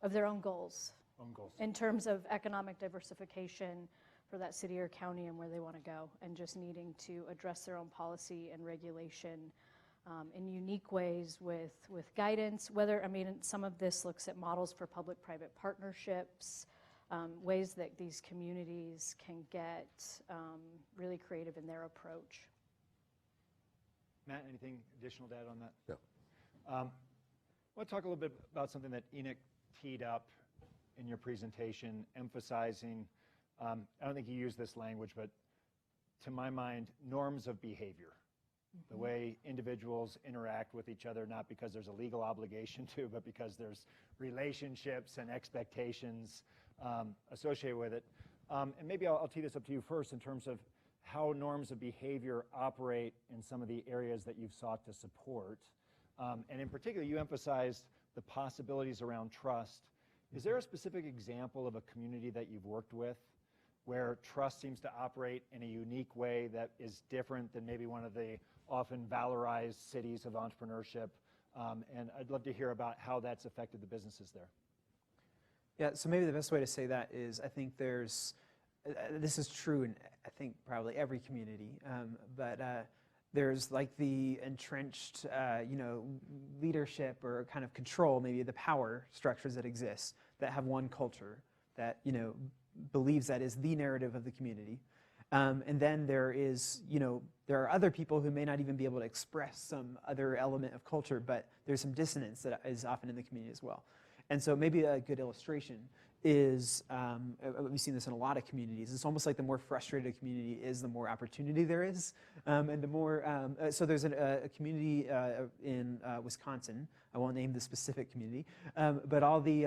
of their own goals. Own goals. In terms of economic diversification for that city or county and where they want to go, and just needing to address their own policy and regulation in unique ways with guidance. Some of this looks at models for public-private partnerships, ways that these communities can get really creative in their approach. Matt, anything additional to add on that? Yeah. I want to talk a little bit about something that Enoch teed up in your presentation, emphasizing, I don't think you used this language, but to my mind, norms of behavior. Mm-hmm. The way individuals interact with each other, not because there's a legal obligation to, but because there's relationships and expectations associated with it. And maybe I'll tee this up to you first in terms of how norms of behavior operate in some of the areas that you've sought to support. And in particular, you emphasized the possibilities around trust. Is there a specific example of a community that you've worked with where trust seems to operate in a unique way that is different than maybe one of the often valorized cities of entrepreneurship? And I'd love to hear about how that's affected the businesses there. Yeah, so maybe the best way to say that is I think this is true in I think probably every community, but there's like the entrenched, leadership or kind of control, maybe the power structures that exist that have one culture that, believes that is the narrative of the community. And then there are other people who may not even be able to express some other element of culture, but there's some dissonance that is often in the community as well. And so maybe a good illustration is, we've seen this in a lot of communities, it's almost like the more frustrated a community is, the more opportunity there is. And the more, so there's a community in Wisconsin, I won't name the specific community, but all the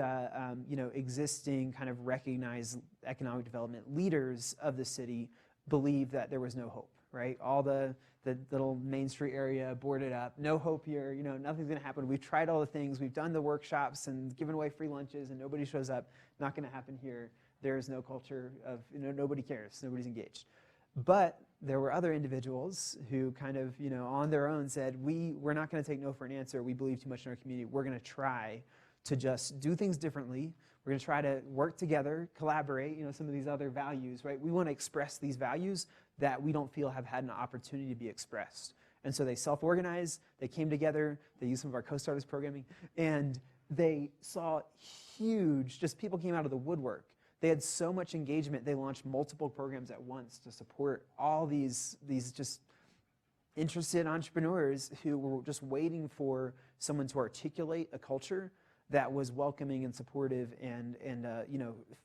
existing kind of recognized economic development leaders of the city believed that there was no hope, right? All the little Main Street area boarded up, no hope here, nothing's gonna happen. We've tried all the things, we've done the workshops and given away free lunches and nobody shows up, not gonna happen here. There is no culture of, nobody cares, nobody's engaged. But there were other individuals who kind of, on their own said, we're not gonna take no for an answer, we believe too much in our community, we're gonna try to just do things differently. We're going to try to work together, collaborate, some of these other values, right? We want to express these values that we don't feel have had an opportunity to be expressed. And so they self-organized, they came together, they used some of our Co.STARTERS programming, and they saw huge, just people came out of the woodwork. They had so much engagement, they launched multiple programs at once to support all these just interested entrepreneurs who were just waiting for someone to articulate a culture that was welcoming and supportive and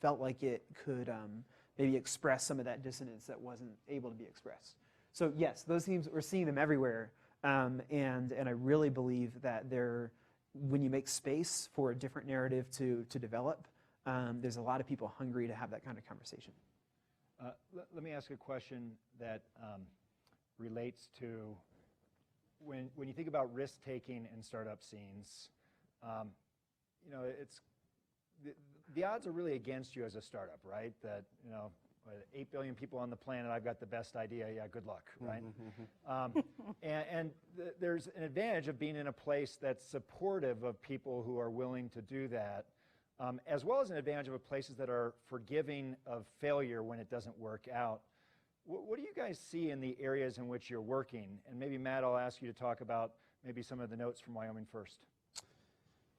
felt like it could maybe express some of that dissonance that wasn't able to be expressed. So yes, those themes, we're seeing them everywhere, and I really believe that when you make space for a different narrative to develop, there's a lot of people hungry to have that kind of conversation. Let me ask a question that relates to when you think about risk-taking in startup scenes, it's the odds are really against you as a startup, right? That 8 billion people on the planet, I've got the best idea. Yeah, good luck, right? There's an advantage of being in a place that's supportive of people who are willing to do that, as well as an advantage of places that are forgiving of failure when it doesn't work out. What do you guys see in the areas in which you're working? And maybe, Matt, I'll ask you to talk about maybe some of the notes from Wyoming first.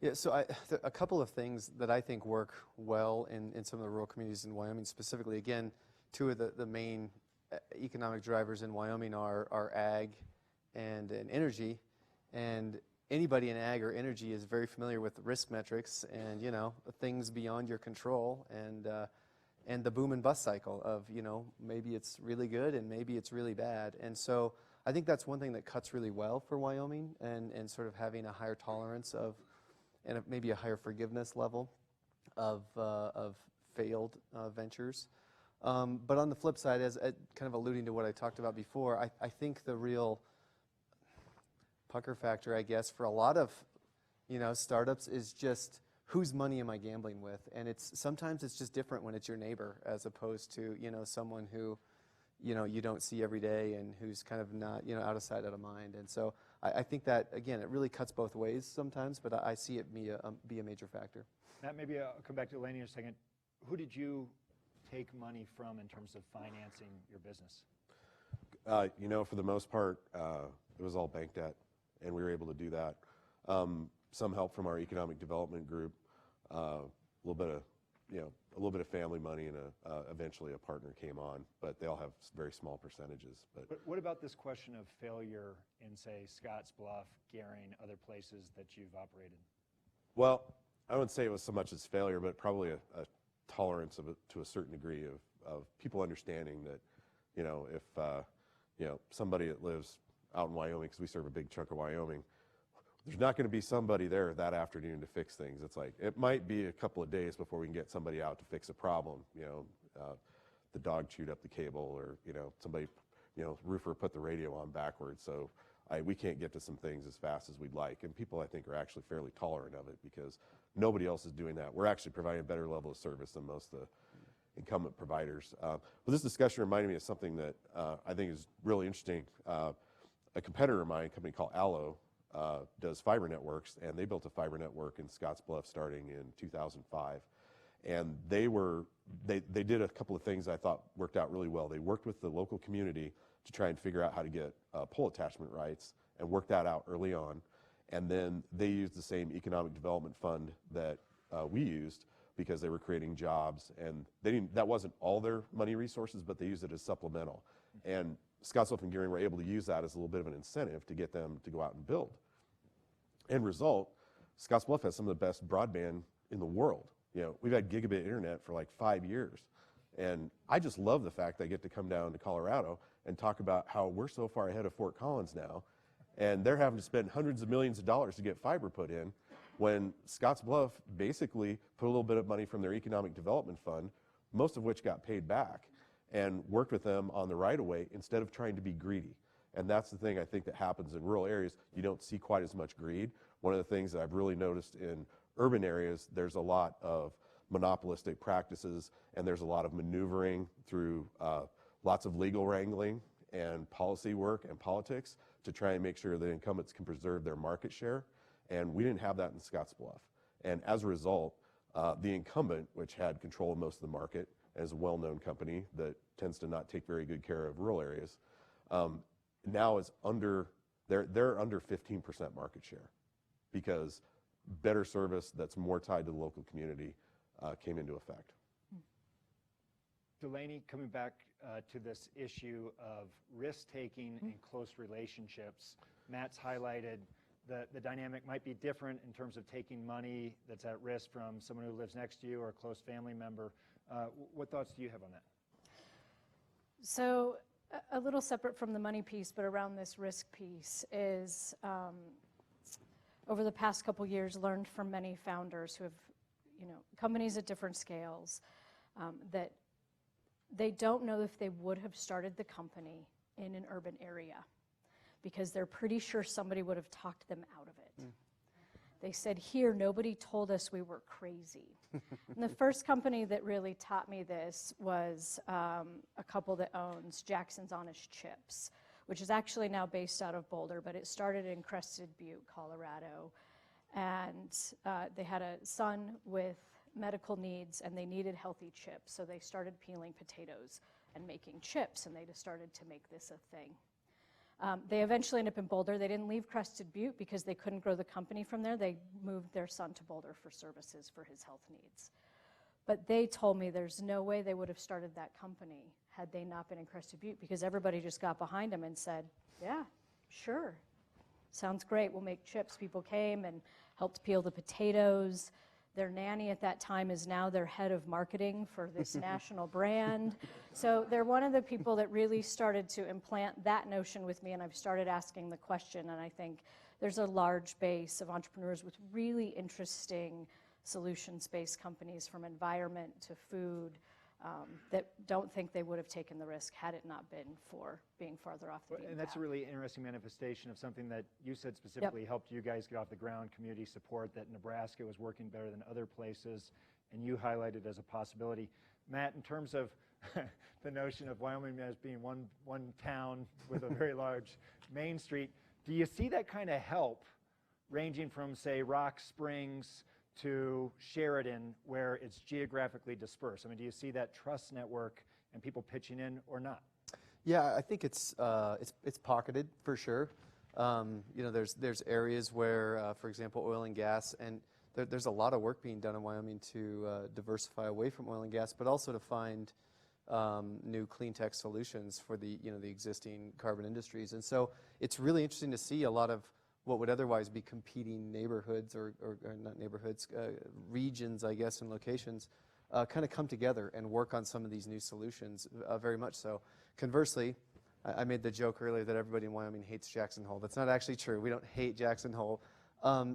Yeah, so a couple of things that I think work well in some of the rural communities in Wyoming specifically. Again, two of the main economic drivers in Wyoming are ag and energy. And anybody in ag or energy is very familiar with risk metrics and, things beyond your control and the boom and bust cycle of, maybe it's really good and maybe it's really bad. And so I think that's one thing that cuts really well for Wyoming and sort of having a higher tolerance of and maybe a higher forgiveness level of failed ventures. But on the flip side, as kind of alluding to what I talked about before, I think the real pucker factor, I guess, for a lot of startups is just whose money am I gambling with? And sometimes it's just different when it's your neighbor as opposed to someone who you don't see every day and who's kind of not out of sight, out of mind. And so I think that, again, it really cuts both ways sometimes, but I see it be a major factor. Matt, maybe I'll come back to Delaney in a second. Who did you take money from in terms of financing your business? For the most part, it was all bank debt, and we were able to do that. Some help from our economic development group, a little bit of family money, and eventually a partner came on, but they all have very small percentages. But what about this question of failure in, say, Scottsbluff, Gering, other places that you've operated? Well, I wouldn't say it was so much as failure, but probably a tolerance of it to a certain degree of people understanding that, if somebody that lives out in Wyoming, because we serve a big chunk of Wyoming, there's not going to be somebody there that afternoon to fix things. It's like, it might be a couple of days before we can get somebody out to fix a problem. The dog chewed up the cable, or, somebody, roofer put the radio on backwards. So we can't get to some things as fast as we'd like. And people, I think, are actually fairly tolerant of it because nobody else is doing that. We're actually providing a better level of service than most of the incumbent providers. But this discussion reminded me of something that I think is really interesting. A competitor of mine, a company called Allo, does fiber networks, and they built a fiber network in Scottsbluff starting in 2005. And they did a couple of things I thought worked out really well. They worked with the local community to try and figure out how to get pole attachment rights and work that out early on. And then they used the same economic development fund that we used because they were creating jobs. And that wasn't all their money resources, but they used it as supplemental. And Scottsbluff and Gering were able to use that as a little bit of an incentive to get them to go out and build. End result, Scottsbluff has some of the best broadband in the world. We've had gigabit internet for like 5 years. And I just love the fact that I get to come down to Colorado and talk about how we're so far ahead of Fort Collins now. And they're having to spend hundreds of millions of dollars to get fiber put in when Scottsbluff basically put a little bit of money from their economic development fund, most of which got paid back, and worked with them on the right-of-way instead of trying to be greedy. And that's the thing I think that happens in rural areas. You don't see quite as much greed. One of the things that I've really noticed in urban areas, there's a lot of monopolistic practices, and there's a lot of maneuvering through lots of legal wrangling and policy work and politics to try and make sure that incumbents can preserve their market share. And we didn't have that in Scottsbluff. And as a result, the incumbent, which had control of most of the market, as a well-known company that tends to not take very good care of rural areas, now is they're under 15% market share because better service that's more tied to the local community came into effect. Delaney, coming back to this issue of risk-taking and close relationships, Matt's highlighted the dynamic might be different in terms of taking money that's at risk from someone who lives next to you or a close family member. What thoughts do you have on that? So a little separate from the money piece, but around this risk piece is, over the past couple years, learned from many founders who have, companies at different scales, that they don't know if they would have started the company in an urban area because they're pretty sure somebody would have talked them out of it. They said, here, nobody told us we were crazy. And the first company that really taught me this was a couple that owns Jackson's Honest Chips, which is actually now based out of Boulder, but it started in Crested Butte, Colorado. And they had a son with medical needs, and they needed healthy chips. So they started peeling potatoes and making chips, and they just started to make this a thing. They eventually ended up in Boulder. They didn't leave Crested Butte because they couldn't grow the company from there. They moved their son to Boulder for services for his health needs. But they told me there's no way they would have started that company had they not been in Crested Butte, because everybody just got behind them and said, yeah, sure, sounds great, we'll make chips. People came and helped peel the potatoes. Their nanny at that time is now their head of marketing for this national brand. So they're one of the people that really started to implant that notion with me, and I've started asking the question, and I think there's a large base of entrepreneurs with really interesting solutions-based companies, from environment to food, that don't think they would have taken the risk had it not been for being farther off the beaten And that's a path. really interesting manifestation of something that you said specifically helped you guys get off the ground, community support, that Nebraska was working better than other places, and you highlighted as a possibility. Matt, in terms of the notion of Wyoming as being one town with a very large main street, do you see that kind of help ranging from, say, Rock Springs to Sheridan, where it's geographically dispersed? I mean, do you see that trust network and people pitching in or not? Yeah, I think it's pocketed for sure. There's areas where, for example, oil and gas, and there's a lot of work being done in Wyoming to diversify away from oil and gas, but also to find new clean tech solutions for the existing carbon industries. And so it's really interesting to see a lot of what would otherwise be competing neighborhoods or not neighborhoods, regions, I guess, and locations kind of come together and work on some of these new solutions, very much so. Conversely, I made the joke earlier that everybody in Wyoming hates Jackson Hole. That's not actually true. We don't hate Jackson Hole.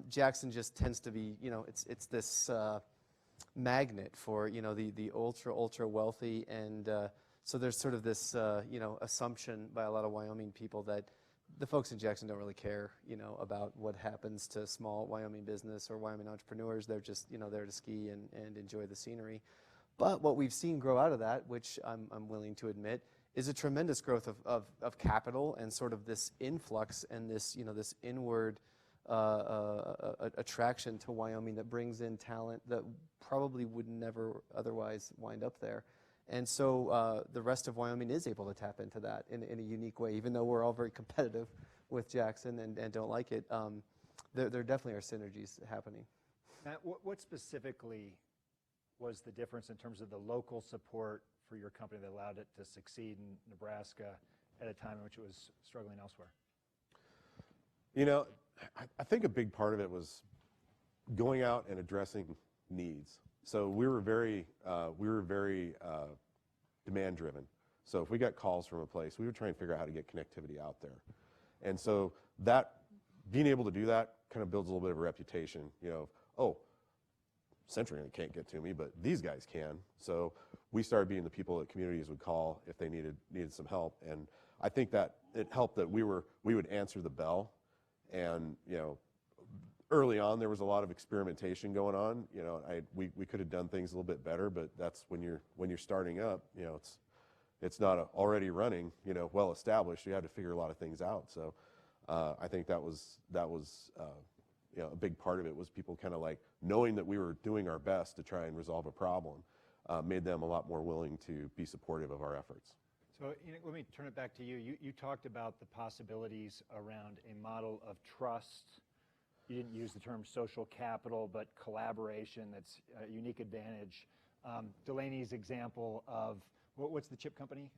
Jackson just tends to be, it's this magnet for, the ultra wealthy. And so there's sort of this, assumption by a lot of Wyoming people that the folks in Jackson don't really care, about what happens to small Wyoming business or Wyoming entrepreneurs. They're just, there to ski and enjoy the scenery. But what we've seen grow out of that, which I'm willing to admit, is a tremendous growth of capital and sort of this influx and this, this inward attraction to Wyoming that brings in talent that probably would never otherwise wind up there. And so the rest of Wyoming is able to tap into that in a unique way, even though we're all very competitive with Jackson and don't like it. There definitely are synergies happening. Matt, what specifically was the difference in terms of the local support for your company that allowed it to succeed in Nebraska at a time in which it was struggling elsewhere? I think a big part of it was going out and addressing needs. So we were very demand driven. So if we got calls from a place, we would try and figure out how to get connectivity out there. And so that being able to do that kind of builds a little bit of a reputation, CenturyLink can't get to me, but these guys can. So we started being the people that communities would call if they needed some help. And I think that it helped that we would answer the bell. And early on there was a lot of experimentation going on. We could have done things a little bit better, but that's when you're starting up. It's not already running, well established. You had to figure a lot of things out. So I think that was a big part of it was people kind of like knowing that we were doing our best to try and resolve a problem, made them a lot more willing to be supportive of our efforts. So let me turn it back to you. You talked about the possibilities around a model of trust you didn't use the term social capital, but collaboration that's a unique advantage. Delaney's example of, what's the chip company?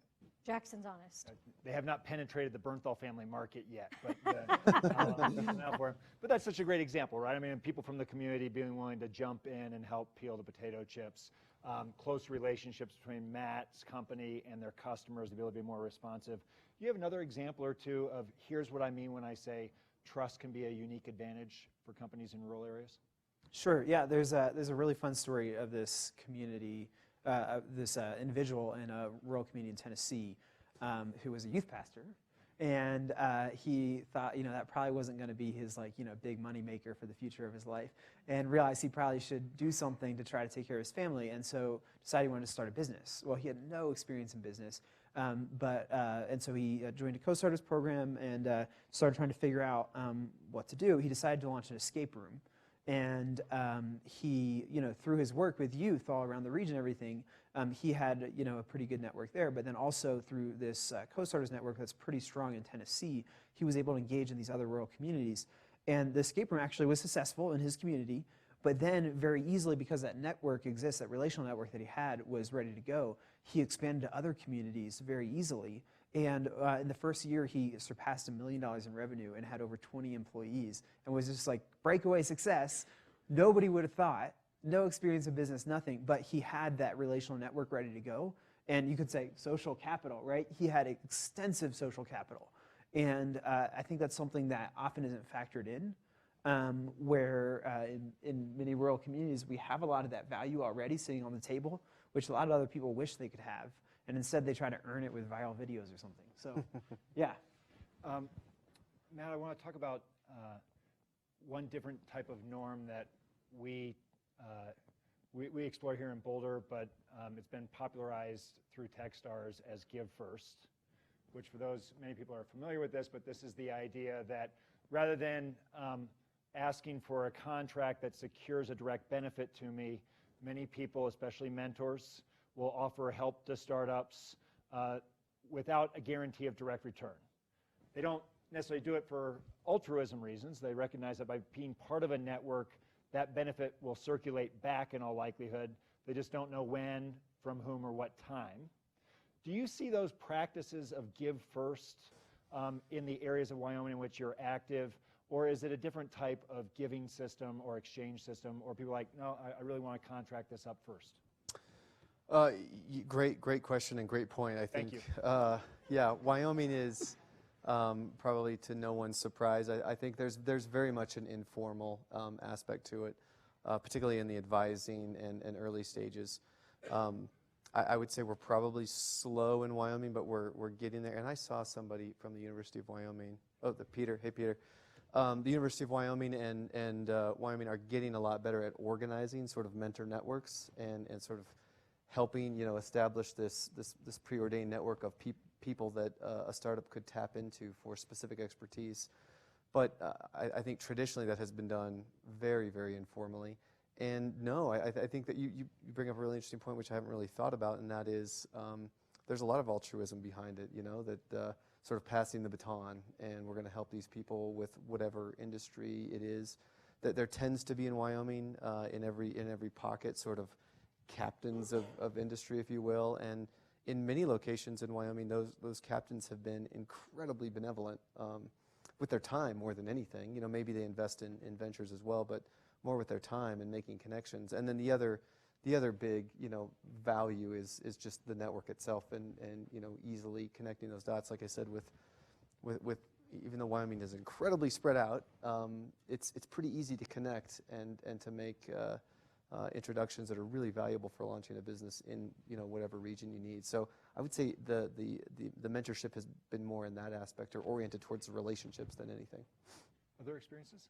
Jackson's Honest. They have not penetrated the Bernthal family market yet, but that's such a great example, right? I mean, people from the community being willing to jump in and help peel the potato chips. Close relationships between Matt's company and their customers, the ability to be more responsive. Do you have another example or two of here's what I mean when I say trust can be a unique advantage for companies in rural areas? Sure. Yeah. There's a really fun story of this community, this individual in a rural community in Tennessee, who was a youth pastor, and he thought that probably wasn't going to be his big money maker for the future of his life, and realized he probably should do something to try to take care of his family, and so decided he wanted to start a business. Well, he had no experience in business, and so he joined a Co.STARTERS program and started trying to figure out what to do. He decided to launch an escape room. And he, through his work with youth all around the region, everything, he had, a pretty good network there. But then also through this Co.STARTERS network that's pretty strong in Tennessee, he was able to engage in these other rural communities. And the escape room actually was successful in his community. But then very easily, because that network exists, that relational network that he had was ready to go, he expanded to other communities very easily. And in the first year, he surpassed $1 million in revenue and had over 20 employees and was just like breakaway success. Nobody would have thought, no experience in business, nothing, but he had that relational network ready to go. And you could say social capital, right? He had extensive social capital. And I think that's something that often isn't factored in, where in many rural communities, we have a lot of that value already sitting on the table, which a lot of other people wish they could have. And instead, they try to earn it with viral videos or something. So, yeah. Matt, I want to talk about one different type of norm that we explore here in Boulder, but it's been popularized through Techstars as Give First, which for those, many people are familiar with this, but this is the idea that rather than asking for a contract that secures a direct benefit to me, many people, especially mentors, will offer help to startups without a guarantee of direct return. They don't necessarily do it for altruism reasons. They recognize that by being part of a network, that benefit will circulate back in all likelihood. They just don't know when, from whom, or what time. Do you see those practices of give first in the areas of Wyoming in which you're active, or is it a different type of giving system or exchange system, or people are like, no, I really want to contract this up first? Great question and great point, I think. Thank you. Yeah, Wyoming is probably to no one's surprise. I think there's very much an informal aspect to it, particularly in the advising and early stages. I would say we're probably slow in Wyoming, but we're getting there. And I saw somebody from the University of Wyoming. Oh, Peter. Hey, Peter. The University of Wyoming and Wyoming are getting a lot better at organizing sort of mentor networks and sort of helping establish this preordained network of people that a startup could tap into for specific expertise. But I think traditionally that has been done very, very informally. And no, I think that you bring up a really interesting point, which I haven't really thought about, and that is there's a lot of altruism behind it, that sort of passing the baton, and we're going to help these people with whatever industry it is. That there tends to be in Wyoming, in every pocket, sort of captains of industry, if you will, and in many locations in Wyoming, those captains have been incredibly benevolent with their time more than anything. Maybe they invest in ventures as well, but more with their time and making connections. And then the other big value is just the network itself and easily connecting those dots. Like I said, with even though Wyoming is incredibly spread out, it's pretty easy to connect and to make introductions that are really valuable for launching a business in whatever region you need. So I would say the mentorship has been more in that aspect or oriented towards the relationships than anything. Other experiences?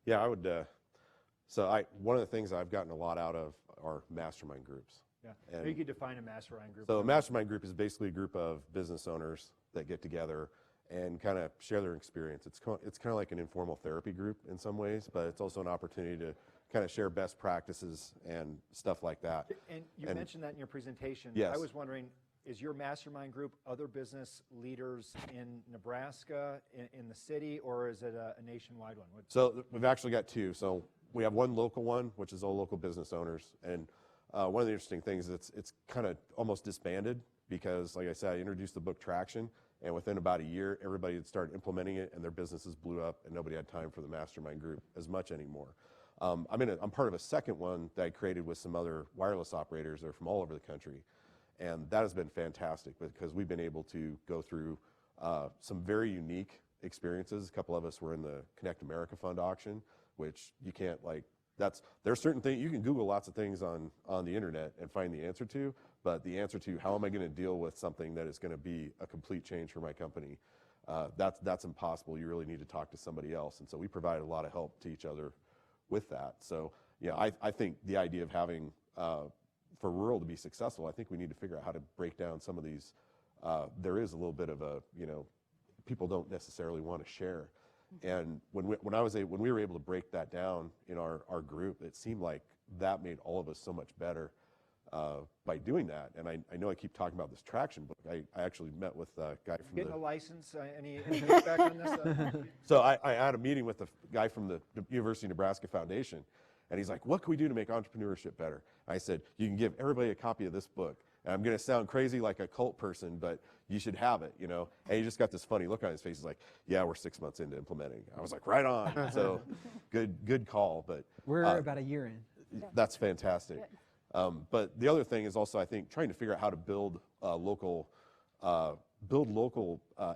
Yeah, I would. One of the things I've gotten a lot out of are mastermind groups. Yeah. And you could define a mastermind group. So a mastermind group is basically a group of business owners that get together and kind of share their experience. It's kind of like an informal therapy group in some ways, but it's also an opportunity to kind of share best practices and stuff like that. And you mentioned that in your presentation. Yes. I was wondering, is your mastermind group other business leaders in Nebraska, in the city, or is it a nationwide one? So we've actually got two. So we have one local one, which is all local business owners. And one of the interesting things is it's kind of almost disbanded because, like I said, I introduced the book Traction, and within about a year, everybody had started implementing it, and their businesses blew up, and nobody had time for the mastermind group as much anymore. I'm part of a second one that I created with some other wireless operators that are from all over the country, and that has been fantastic because we've been able to go through some very unique experiences. A couple of us were in the Connect America Fund auction, which you can't there's certain things, you can Google lots of things on the internet and find the answer to, but the answer to how am I going to deal with something that is going to be a complete change for my company, that's impossible. You really need to talk to somebody else. And so we provided a lot of help to each other with that. So yeah, I think the idea of having, for rural to be successful, I think we need to figure out how to break down some of these. There is a little bit of a, people don't necessarily want to share. And when we were able to break that down in our group, it seemed like that made all of us so much better by doing that. And I know I keep talking about this Traction book. I actually met with a guy from getting a license. Any feedback on this? So I had a meeting with a guy from the University of Nebraska Foundation, and he's like, "What can we do to make entrepreneurship better?" I said, "You can give everybody a copy of this book." And I'm going to sound crazy like a cult person, but you should have it, And he just got this funny look on his face. He's like, "Yeah, we're 6 months into implementing." I was like, "Right on." So good call. But we're about a year in. That's fantastic. But the other thing is also, I think, trying to figure out how to build local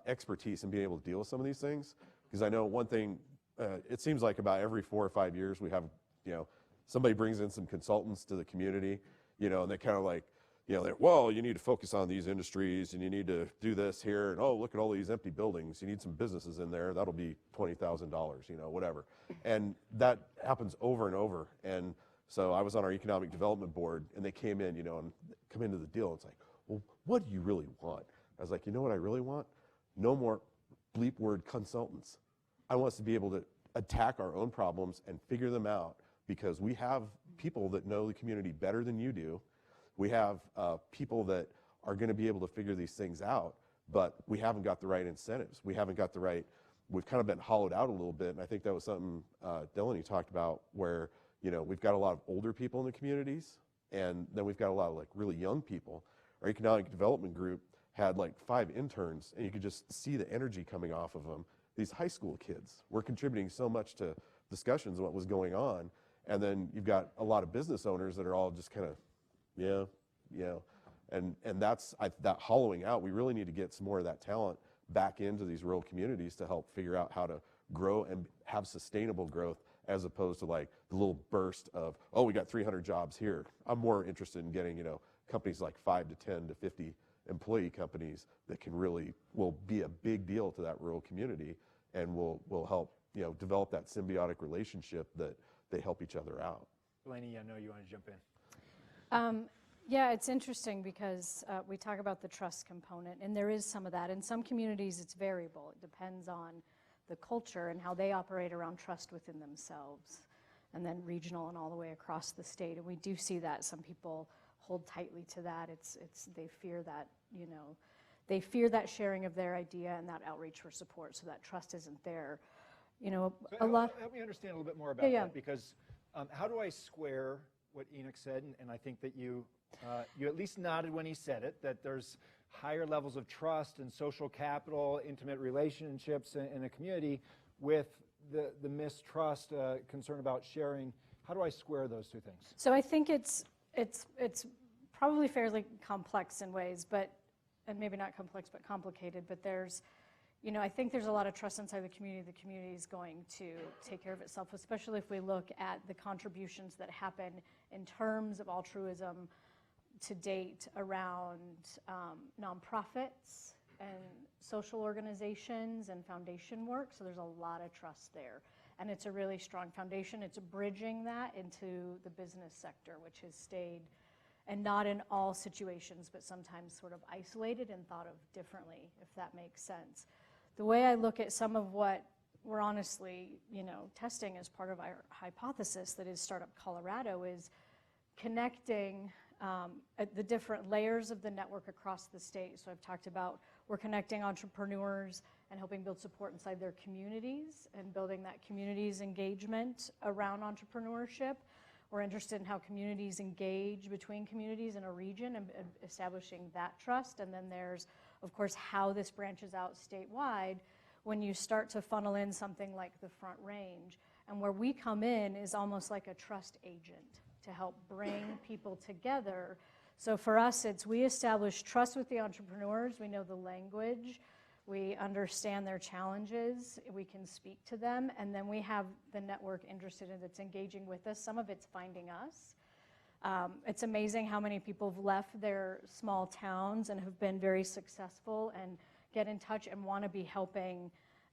expertise and being able to deal with some of these things. Because I know one thing, it seems like about every 4 or 5 years we have, somebody brings in some consultants to the community, and they kind of like, well, you need to focus on these industries and you need to do this here. And oh, look at all these empty buildings. You need some businesses in there. That'll be $20,000, whatever. And that happens over and over. And so I was on our economic development board, and they came in, and come into the deal. And it's like, well, what do you really want? I was like, you know what I really want? No more bleep word consultants. I want us to be able to attack our own problems and figure them out, because we have people that know the community better than you do. We have people that are going to be able to figure these things out, but we haven't got the right incentives. We've kind of been hollowed out a little bit, and I think that was something Delaney talked about, where we've got a lot of older people in the communities, and then we've got a lot of really young people. Our economic development group had 5 interns, and you could just see the energy coming off of them. These high school kids were contributing so much to discussions of what was going on, and then you've got a lot of business owners that are all just kind of, and that's that hollowing out. We really need to get some more of that talent back into these rural communities to help figure out how to grow and have sustainable growth, as opposed to the little burst of, oh, we got 300 jobs here. I'm more interested in getting, companies like 5 to 10 to 50 employee companies that will be a big deal to that rural community, and will help, develop that symbiotic relationship that they help each other out. Delaney, I know you want to jump in. Yeah, it's interesting because we talk about the trust component, and there is some of that. In some communities, it's variable. It depends on the culture and how they operate around trust within themselves, and then regional and all the way across the state. And we do see that some people hold tightly to that. They fear that, they fear that sharing of their idea and that outreach for support, so that trust isn't there. So help me understand a little bit more about that, because how do I square what Enoch said, and I think that you at least nodded when he said it, that there's higher levels of trust and social capital, intimate relationships in a community, with the mistrust, concern about sharing. How do I square those two things? So I think it's probably fairly complex in ways, and maybe not complex, but complicated. But there's, I think there's a lot of trust inside the community. The community is going to take care of itself, especially if we look at the contributions that happen in terms of altruism to date around nonprofits and social organizations and foundation work. So there's a lot of trust there. And it's a really strong foundation. It's bridging that into the business sector, which has stayed, and not in all situations, but sometimes sort of isolated and thought of differently, if that makes sense. The way I look at some of what we're honestly, testing as part of our hypothesis that is Startup Colorado is connecting at the different layers of the network across the state. So I've talked about we're connecting entrepreneurs and helping build support inside their communities and building that community's engagement around entrepreneurship. We're interested in how communities engage between communities in a region and establishing that trust. And then there's, of course, how this branches out statewide when you start to funnel in something like the Front Range. And where we come in is almost like a trust agent to help bring people together. So for us, it's we establish trust with the entrepreneurs. We know the language. We understand their challenges. We can speak to them. And then we have the network interested in that's engaging with us. Some of it's finding us. It's amazing how many people have left their small towns and have been very successful and get in touch and want to be helping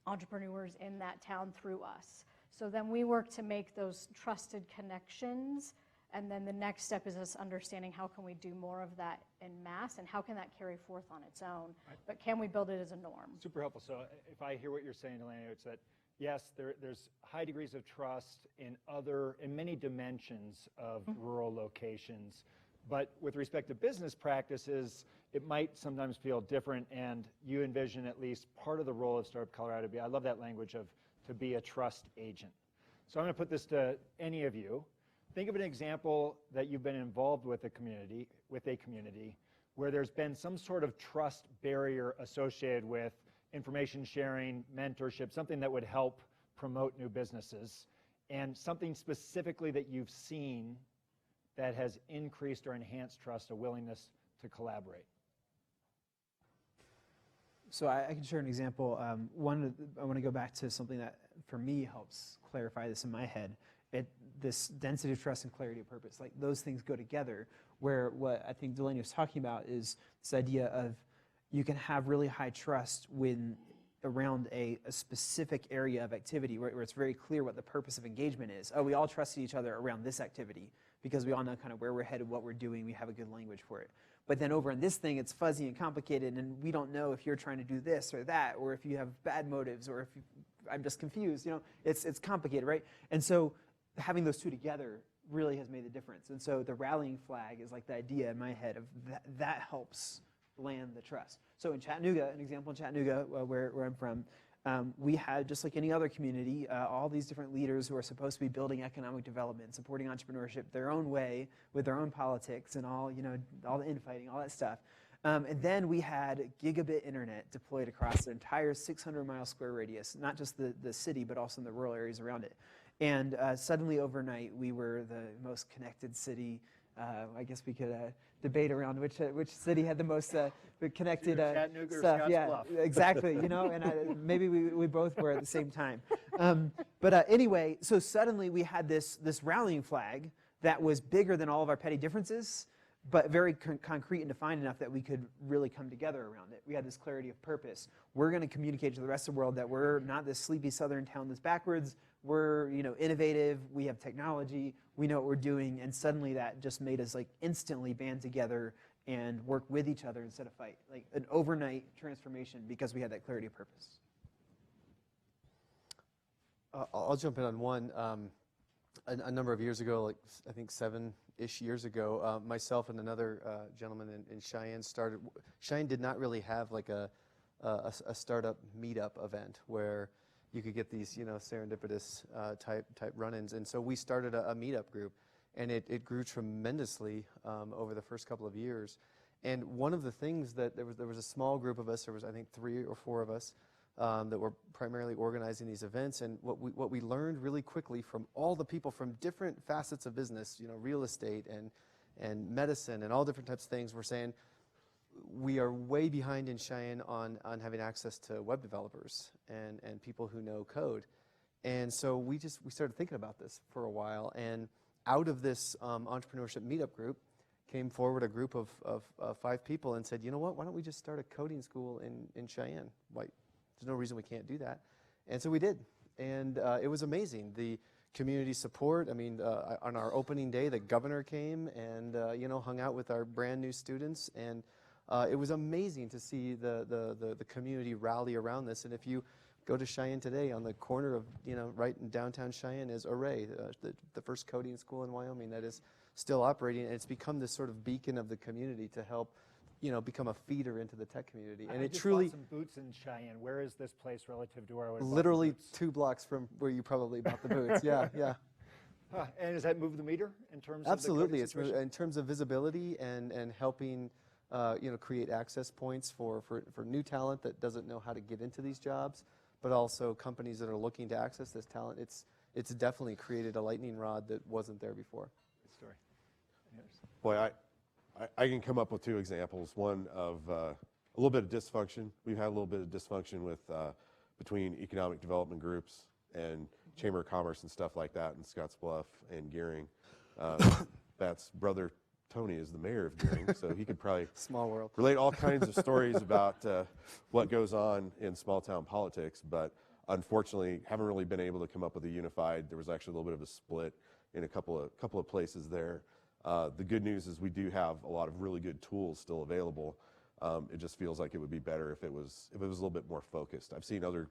entrepreneurs in that town through us. So then we work to make those trusted connections. And then the next step is us understanding how can we do more of that in mass and how can that carry forth on its own, but can we build it as a norm? Super helpful. So if I hear what you're saying, Delaney, it's that yes, there's high degrees of trust in many dimensions of rural locations, but with respect to business practices, it might sometimes feel different, and you envision at least part of the role of Startup Colorado to be, I love that language of to be a trust agent. So I'm going to put this to any of you. Think of an example that you've been involved with a community where there's been some sort of trust barrier associated with information sharing, mentorship, something that would help promote new businesses, and something specifically that you've seen that has increased or enhanced trust, a willingness to collaborate. So I can share an example. I want to go back to something that, for me, helps clarify this in my head. This density of trust and clarity of purpose, like those things go together, where what I think Delaney was talking about is this idea of you can have really high trust around a specific area of activity where it's very clear what the purpose of engagement is. Oh, we all trusted each other around this activity because we all know kind of where we're headed, what we're doing, we have a good language for it. But then over in this thing, it's fuzzy and complicated, and we don't know if you're trying to do this or that, or if you have bad motives, or if I'm just confused. It's complicated, right? And so having those two together really has made the difference. And so the rallying flag is like the idea in my head of that helps land the trust. So in Chattanooga, an example in Chattanooga, where I'm from, we had, just like any other community, all these different leaders who are supposed to be building economic development, supporting entrepreneurship their own way, with their own politics and all the infighting, all that stuff. And then we had gigabit internet deployed across the entire 600-mile square radius, not just the city, but also in the rural areas around it. And suddenly overnight, we were the most connected city. I guess we could debate around which city had the most connected Chattanooga stuff. or Yeah, Scottsbluff. exactly. And maybe we both were at the same time. But anyway, so suddenly we had this rallying flag that was bigger than all of our petty differences, but very concrete and defined enough that we could really come together around it. We had this clarity of purpose. We're going to communicate to the rest of the world that we're not this sleepy southern town that's backwards. We're innovative. We have technology. We know what we're doing. And suddenly that just made us like instantly band together and work with each other instead of fight. Like an overnight transformation because we had that clarity of purpose. I'll jump in on one. A number of years ago, like I think 7-ish years ago, myself and another gentleman in Cheyenne started. Cheyenne did not really have like a startup meetup event where you could get these serendipitous type run-ins, and so we started a meetup group, and it grew tremendously over the first couple of years. And one of the things that there was a small group of us. There was I think 3 or 4 of us. That were primarily organizing these events, and what we learned really quickly from all the people from different facets of business, real estate and medicine and all different types of things, were saying we are way behind in Cheyenne on having access to web developers and people who know code, and so we started thinking about this for a while, and out of this entrepreneurship meetup group came forward a group of 5 people and said, you know what, why don't we just start a coding school in Cheyenne? There's no reason we can't do that. And so we did. And it was amazing. The community support, on our opening day, the governor came and, hung out with our brand new students. And it was amazing to see the community rally around this. And if you go to Cheyenne today, on the corner of, right in downtown Cheyenne is Array, the first coding school in Wyoming that is still operating, and it's become this sort of beacon of the community to help, become a feeder into the tech community. And I it just truly, bought some boots in Cheyenne. Where is this place relative to where I would have bought literally the boots? 2 blocks from where you probably bought the boots. Yeah, yeah. And does that move the meter in terms Absolutely. of the In terms of visibility and helping create access points for new talent that doesn't know how to get into these jobs, but also companies that are looking to access this talent. It's definitely created a lightning rod that wasn't there before. Good story. Yes. Boy, I can come up with 2 examples. One of a little bit of dysfunction. We've had a little bit of dysfunction with between economic development groups and Chamber of Commerce and stuff like that in Scottsbluff and Gearing. That's brother Tony is the mayor of Gearing, so he could probably Small world. relate all kinds of stories about what goes on in small town politics, but unfortunately haven't really been able to come up with a unified. There was actually a little bit of a split in a couple of places there. The good news is we do have a lot of really good tools still available. It just feels like it would be better if it was a little bit more focused. I've seen other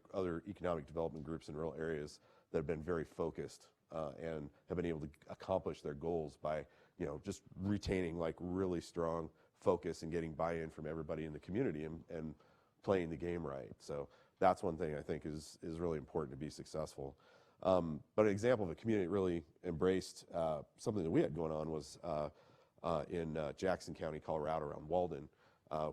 economic development groups in rural areas that have been very focused and have been able to accomplish their goals by just retaining like really strong focus and getting buy-in from everybody in the community and playing the game right. So that's one thing I think is really important to be successful. But an example of a community that really embraced something that we had going on was in Jackson County, Colorado, around Walden.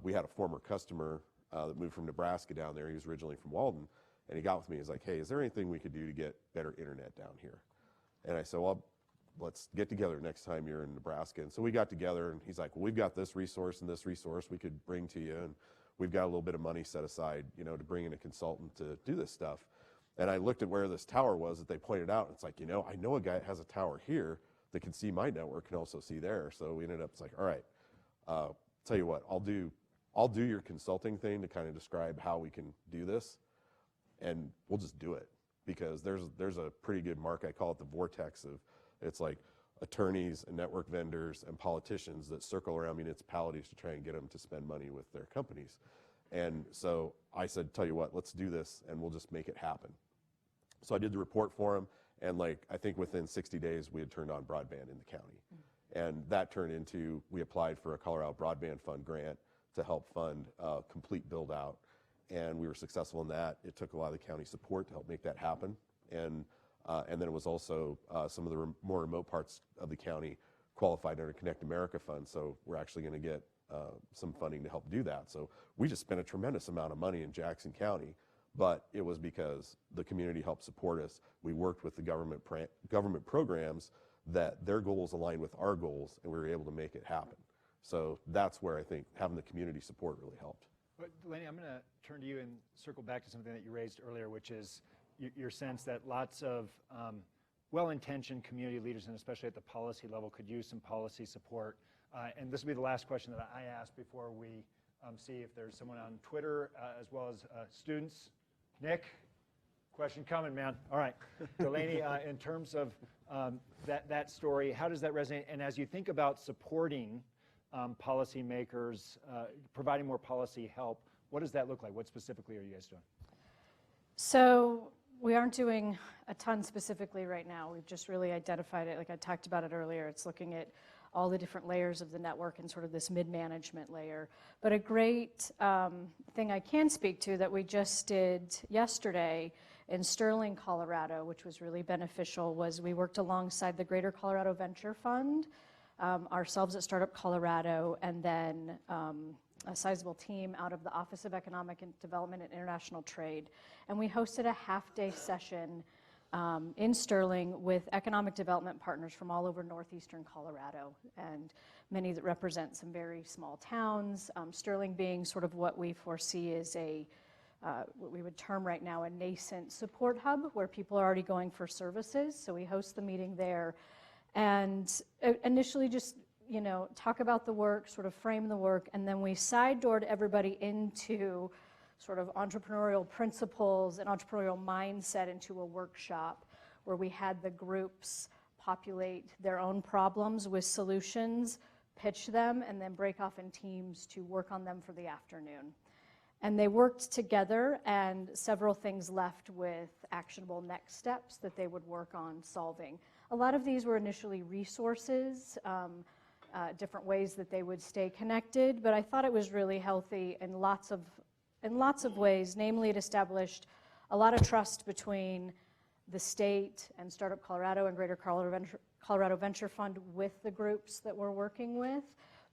We had a former customer that moved from Nebraska down there. He was originally from Walden, and he got with me. He's like, "Hey, is there anything we could do to get better internet down here?" And I said, "Well, let's get together next time you're in Nebraska." And so we got together, and he's like, "Well, we've got this resource and this resource we could bring to you, and we've got a little bit of money set aside, to bring in a consultant to do this stuff." And I looked at where this tower was that they pointed out, and it's like, I know a guy that has a tower here that can see my network, can also see there. So we ended up, it's like, all right, tell you what, I'll do your consulting thing to kind of describe how we can do this, and we'll just do it. Because there's a pretty good mark, I call it the vortex of, it's like attorneys and network vendors and politicians that circle around municipalities to try and get them to spend money with their companies. And so I said, tell you what, let's do this and we'll just make it happen. So I did the report for him, and I think within 60 days we had turned on broadband in the county. And that turned into, we applied for a Colorado Broadband Fund grant to help fund complete build out. And we were successful in that. It took a lot of the county support to help make that happen. And then it was also some of the more remote parts of the county qualified under Connect America Fund. So we're actually going to get some funding to help do that. So we just spent a tremendous amount of money in Jackson County, but it was because the community helped support us. We worked with the government programs that their goals aligned with our goals, and we were able to make it happen. So that's where I think having the community support really helped. But Delaney, I'm going to turn to you and circle back to something that you raised earlier, which is your sense that lots of well-intentioned community leaders, and especially at the policy level, could use some policy support. And this will be the last question that I ask before we see if there's someone on Twitter as well as students. Nick, question coming, man. All right. Delaney, in terms of that story, how does that resonate? And as you think about supporting policymakers, providing more policy help, what does that look like? What specifically are you guys doing? So we aren't doing a ton specifically right now. We've just really identified it. Like I talked about it earlier, it's looking at all the different layers of the network and sort of this mid-management layer. But a great thing I can speak to that we just did yesterday in Sterling, Colorado, which was really beneficial, was we worked alongside the Greater Colorado Venture Fund, ourselves at Startup Colorado, and then a sizable team out of the Office of Economic Development and International Trade. And we hosted a half-day session in Sterling with economic development partners from all over northeastern Colorado, and many that represent some very small towns. Sterling being sort of what we foresee as what we would term right now a nascent support hub, where people are already going for services. So we host the meeting there, and initially just talk about the work, sort of frame the work, and then we side-doored everybody into sort of entrepreneurial principles and entrepreneurial mindset into a workshop where we had the groups populate their own problems with solutions, pitch them, and then break off in teams to work on them for the afternoon. And they worked together, and several things left with actionable next steps that they would work on solving. A lot of these were initially resources, different ways that they would stay connected, but I thought it was really healthy in lots of ways. Namely, it established a lot of trust between the state and Startup Colorado and Greater Colorado Venture Fund with the groups that we're working with,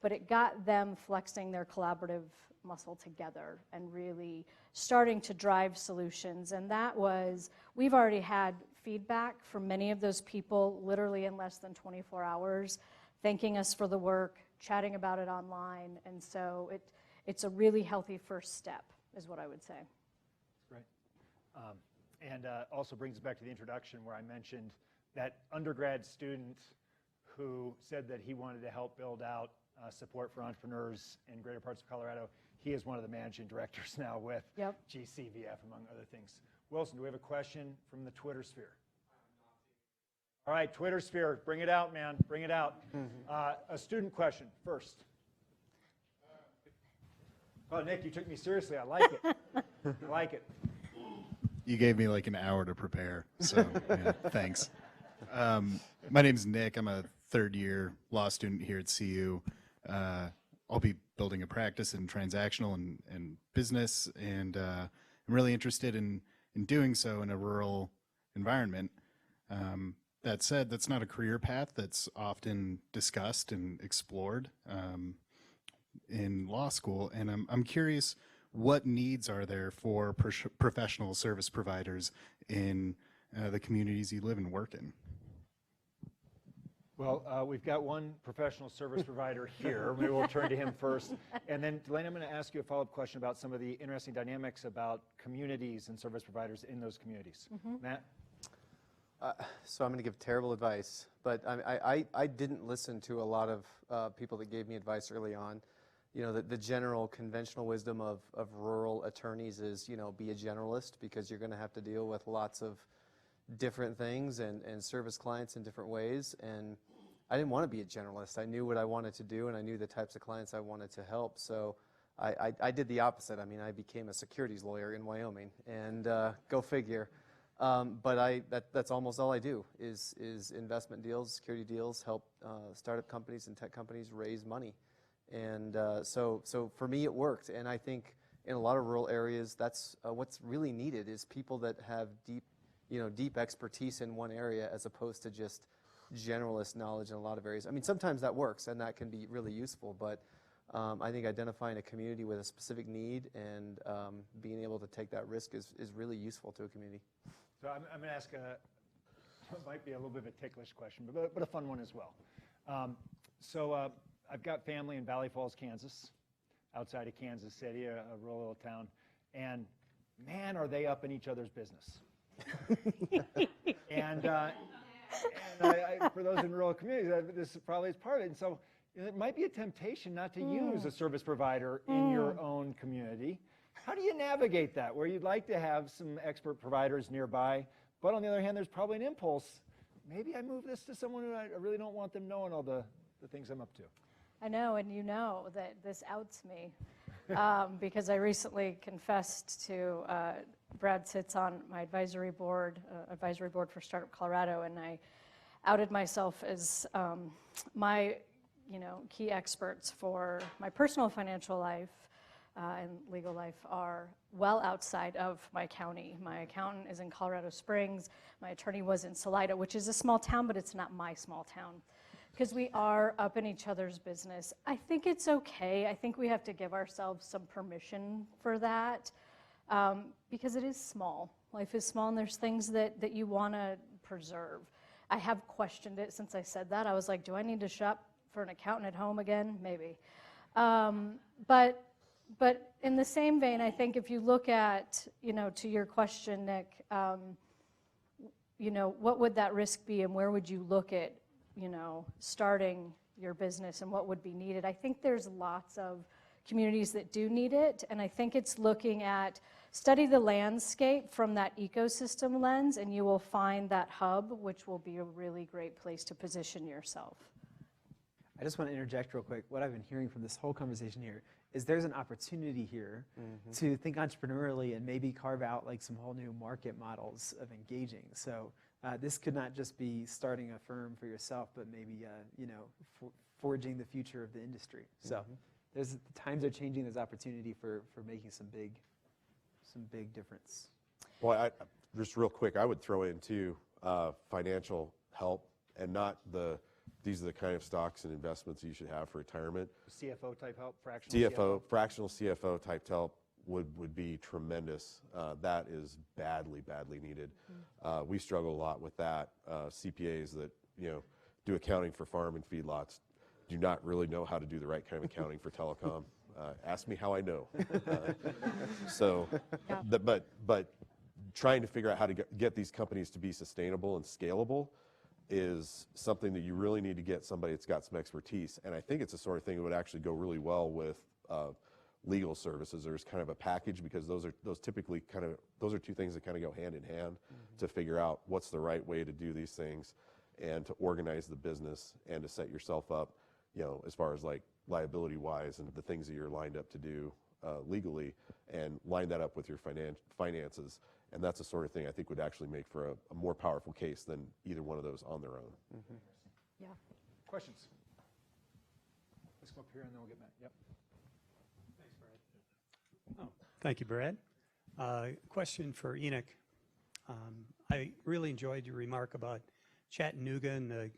but it got them flexing their collaborative muscle together and really starting to drive solutions. And that was, we've already had feedback from many of those people literally in less than 24 hours, thanking us for the work, chatting about it online. And so it's a really healthy first step, is what I would say. Great. And also brings us back to the introduction where I mentioned that undergrad student who said that he wanted to help build out support for entrepreneurs in greater parts of Colorado. He is one of the managing directors now with GCVF, among other things. Wilson, do we have a question from the Twitter sphere? All right, Twitter sphere, bring it out, man, bring it out. A student question first. Oh, Nick, you took me seriously. I like it. I like it. You gave me like an hour to prepare, so yeah, thanks. My name's Nick. I'm a third-year law student here at CU. I'll be building a practice in transactional and business, and I'm really interested in doing so in a rural environment. That said, that's not a career path that's often discussed and explored in law school, and I'm curious, what needs are there for professional service providers in the communities you live and work in? Well, we've got one professional service provider here. Maybe we'll turn to him first. And then, Delaney, I'm going to ask you a follow-up question about some of the interesting dynamics about communities and service providers in those communities. Matt? So I'm going to give terrible advice, but I didn't listen to a lot of people that gave me advice early on. You know, the general conventional wisdom of rural attorneys is, you know, be a generalist, because you're going to have to deal with lots of different things and service clients in different ways. And I didn't want to be a generalist. I knew what I wanted to do, and I knew the types of clients I wanted to help. So I did the opposite. I mean, I became a securities lawyer in Wyoming, and go figure. But that's almost all I do is investment deals, security deals, help startup companies and tech companies raise money. And so for me, it worked. And I think in a lot of rural areas, that's what's really needed is people that have deep expertise in one area, as opposed to just generalist knowledge in a lot of areas. I mean, sometimes that works, and that can be really useful. But I think identifying a community with a specific need and being able to take that risk is really useful to a community. So I'm going to ask what might be a little bit of a ticklish question, but a fun one as well. I've got family in Valley Falls, Kansas, outside of Kansas City, a rural little town, and man, are they up in each other's business. and for those in rural communities, this probably is part of it. And so it might be a temptation not to use a service provider in your own community. How do you navigate that, where you'd like to have some expert providers nearby, but on the other hand, there's probably an impulse, maybe I move this to someone who I really don't want them knowing all the things I'm up to. I know, and you know that this outs me because I recently confessed to, Brad sits on my advisory board for Startup Colorado, and I outed myself as my key experts for my personal financial life and legal life are well outside of my county. My accountant is in Colorado Springs. My attorney was in Salida, which is a small town, but it's not my small town, because we are up in each other's business. I think it's okay. I think we have to give ourselves some permission for that, because it is small. Life is small, and there's things that you want to preserve. I have questioned it since I said that. I was like, do I need to shop for an accountant at home again? Maybe. But in the same vein, I think if you look at, to your question, Nick, what would that risk be, and where would you look at, starting your business, and what would be needed? I think there's lots of communities that do need it, and I think it's looking at, study the landscape from that ecosystem lens, and you will find that hub, which will be a really great place to position yourself. I just want to interject real quick. What I've been hearing from this whole conversation here is there's an opportunity here to think entrepreneurially and maybe carve out like some whole new market models of engaging. So this could not just be starting a firm for yourself, but maybe forging the future of the industry. So the times are changing. There's opportunity for making some big difference. Well, just real quick, I would throw in too financial help, and not these are the kind of stocks and investments you should have for retirement. CFO type help, Fractional CFO type help would be tremendous. That is badly needed. We struggle a lot with that. CPAs that do accounting for farm and feedlots do not really know how to do the right kind of accounting for telecom. Ask me how I know. But trying to figure out how to get these companies to be sustainable and scalable is something that you really need to get somebody that's got some expertise. And I think it's the sort of thing that would actually go really well with legal services. There's kind of a package, because those are two things that kind of go hand in hand to figure out what's the right way to do these things and to organize the business and to set yourself up, as far as like liability wise and the things that you're lined up to do legally, and line that up with your finances. And that's the sort of thing I think would actually make for a more powerful case than either one of those on their own. Yeah. Questions? Let's go up here and then we'll get back. Yep. Thank you, Brad. Question for Enoch. I really enjoyed your remark about Chattanooga and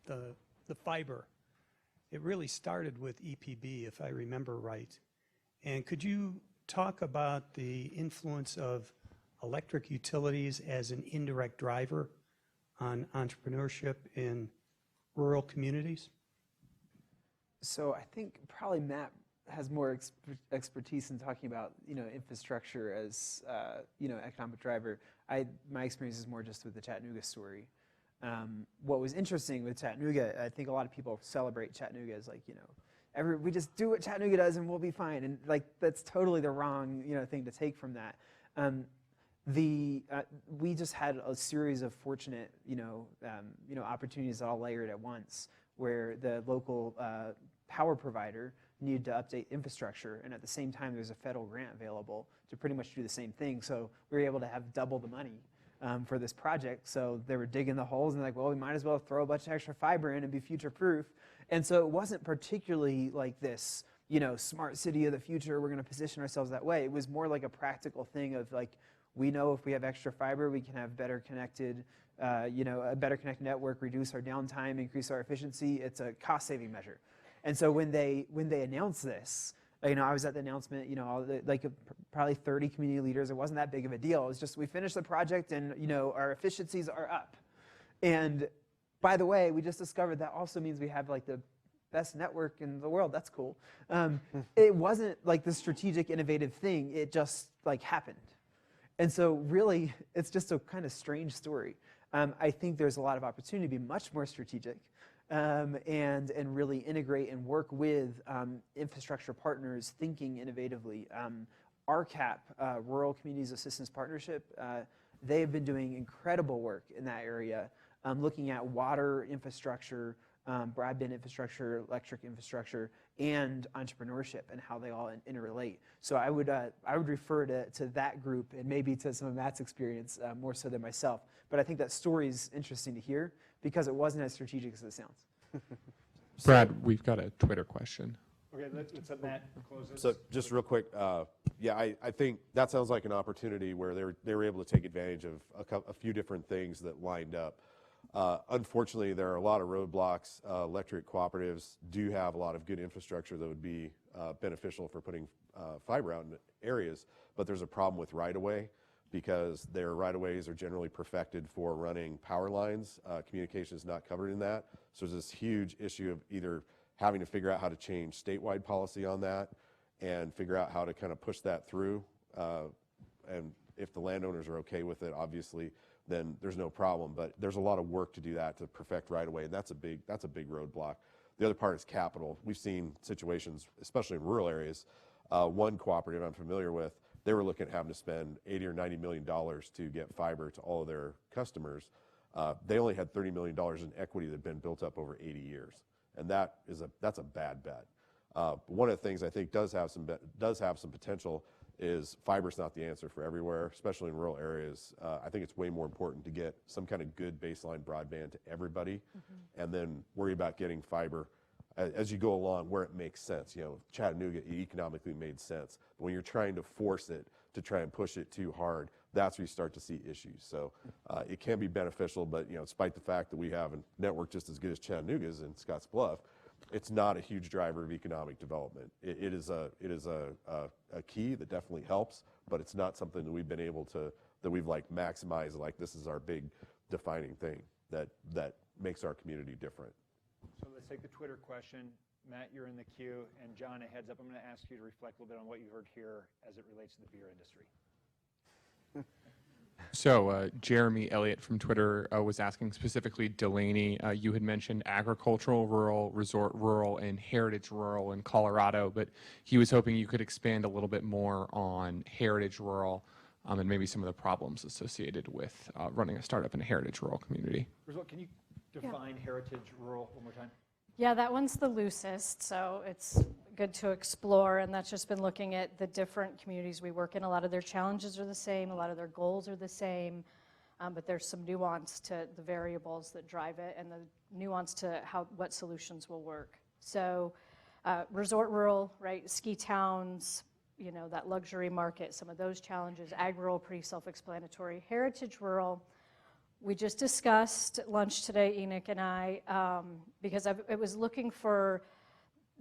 the fiber. It really started with EPB, if I remember right. And could you talk about the influence of electric utilities as an indirect driver on entrepreneurship in rural communities? So I think probably Matt has more expertise in talking about infrastructure as economic driver. My experience is more just with the Chattanooga story. What was interesting with Chattanooga, I think a lot of people celebrate Chattanooga as like we just do what Chattanooga does and we'll be fine, and like that's totally the wrong thing to take from that. We just had a series of fortunate opportunities that all layered at once, where the local power provider needed to update infrastructure, and at the same time there's a federal grant available to pretty much do the same thing. So we were able to have double the money for this project. So they were digging the holes and they're like, well, we might as well throw a bunch of extra fiber in and be future proof. And so it wasn't particularly like this smart city of the future, we're going to position ourselves that way. It was more like a practical thing of like, we know if we have extra fiber, we can have better connected a better connected network, reduce our downtime, increase our efficiency. It's a cost saving measure. And so when they announced this, I was at the announcement, probably 30 community leaders. It wasn't that big of a deal. It was just, we finished the project and, our efficiencies are up. And by the way, we just discovered that also means we have like the best network in the world. That's cool. It wasn't like the strategic, innovative thing. It just like happened. And so really, it's just a kind of strange story. I think there's a lot of opportunity to be much more strategic and really integrate and work with infrastructure partners thinking innovatively. RCAP, Rural Communities Assistance Partnership, they have been doing incredible work in that area, looking at water infrastructure, broadband infrastructure, electric infrastructure, and entrepreneurship and how they all interrelate. So I would refer to that group and maybe to some of Matt's experience more so than myself. But I think that story is interesting to hear because it wasn't as strategic as it sounds. Brad, we've got a Twitter question. Okay, let's let Matt close this. So just real quick, I think that sounds like an opportunity where they were able to take advantage of a few different things that lined up. Unfortunately, there are a lot of roadblocks. Electric cooperatives do have a lot of good infrastructure that would be beneficial for putting fiber out in areas, but there's a problem with right-of-way because their right-of-ways are generally perfected for running power lines. Communication is not covered in that. So there's this huge issue of either having to figure out how to change statewide policy on that and figure out how to kind of push that through. And if the landowners are okay with it, obviously, then there's no problem. But there's a lot of work to do that to perfect right away, and that's a big roadblock. The other part is capital. We've seen situations, especially in rural areas. One cooperative I'm familiar with, they were looking at having to spend $80 or $90 million to get fiber to all of their customers. They only had $30 million in equity that had been built up over 80 years. And that's a bad bet. One of the things I think does have some potential is fiber's not the answer for everywhere, especially in rural areas. I think it's way more important to get some kind of good baseline broadband to everybody, and then worry about getting fiber as you go along where it makes sense. You know, Chattanooga economically made sense, but when you're trying to force it to try and push it too hard, that's where you start to see issues. So it can be beneficial, but you know, despite the fact that we have a network just as good as Chattanooga's in Scotts Bluff, it's not a huge driver of economic development. It is a key that definitely helps, but it's not something that we've been able to, that we've like maximized, like this is our big defining thing that makes our community different. So let's take the Twitter question. Matt, you're in the queue, and John, a heads up, I'm going to ask you to reflect a little bit on what you heard here as it relates to the beer industry. So Jeremy Elliott from Twitter was asking specifically, Delaney, you had mentioned agricultural, rural, resort rural, and heritage rural in Colorado, but he was hoping you could expand a little bit more on heritage rural and maybe some of the problems associated with running a startup in a heritage rural community. First of all, can you define heritage rural one more time? Yeah, that one's the loosest, so it's good to explore, and that's just been looking at the different communities we work in. A lot of their challenges are the same, a lot of their goals are the same, but there's some nuance to the variables that drive it and the nuance to what solutions will work. So resort rural, right, ski towns, you know, that luxury market, some of those challenges. Ag rural, pretty self-explanatory. Heritage rural, we just discussed at lunch today, Enoch and I, because I was looking for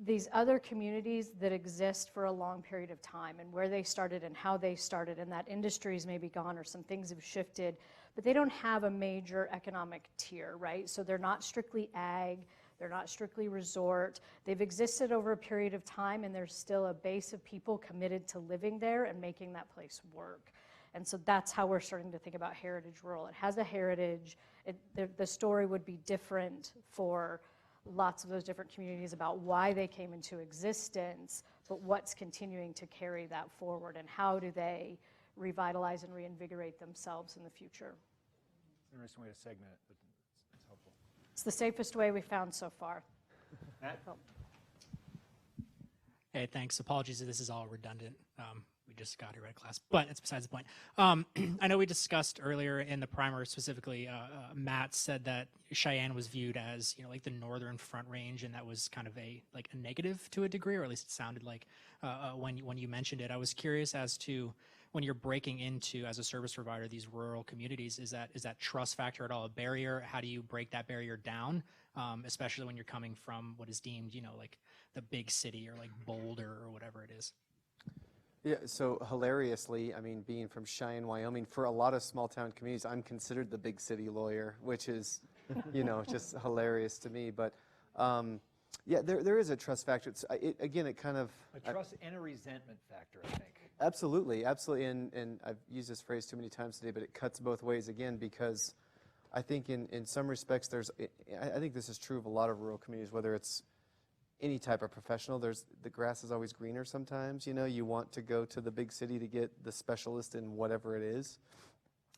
these other communities that exist for a long period of time and where they started and how they started, and that industries may be gone or some things have shifted, but they don't have a major economic tier, right? So they're not strictly ag, they're not strictly resort. They've existed over a period of time, and there's still a base of people committed to living there and making that place work. And so that's how we're starting to think about heritage rural. It has a heritage. The story would be different for lots of those different communities about why they came into existence, but what's continuing to carry that forward, and how do they revitalize and reinvigorate themselves in the future. It's an interesting way to segment it, but it's helpful. It's the safest way we found so far. Matt? Hey, thanks. Apologies if this is all redundant. We just got here at class, but it's besides the point. I know we discussed earlier in the primer specifically, Matt said that Cheyenne was viewed as, you know, like the northern Front Range, and that was kind of a negative to a degree, or at least it sounded like when you mentioned it. I was curious as to when you're breaking into, as a service provider, these rural communities, is that trust factor at all a barrier? How do you break that barrier down, especially when you're coming from what is deemed, you know, like the big city or like Boulder or whatever it is? Yeah, so hilariously, I mean, being from Cheyenne, Wyoming, for a lot of small town communities, I'm considered the big city lawyer, which is, you know, just hilarious to me. But yeah, there is a trust factor. Again, it kind of... A trust and a resentment factor, I think. Absolutely, absolutely. And I've used this phrase too many times today, but it cuts both ways again, because I think in some respects I think this is true of a lot of rural communities, whether it's any type of professional, the grass is always greener sometimes. You know, you want to go to the big city to get the specialist in whatever it is.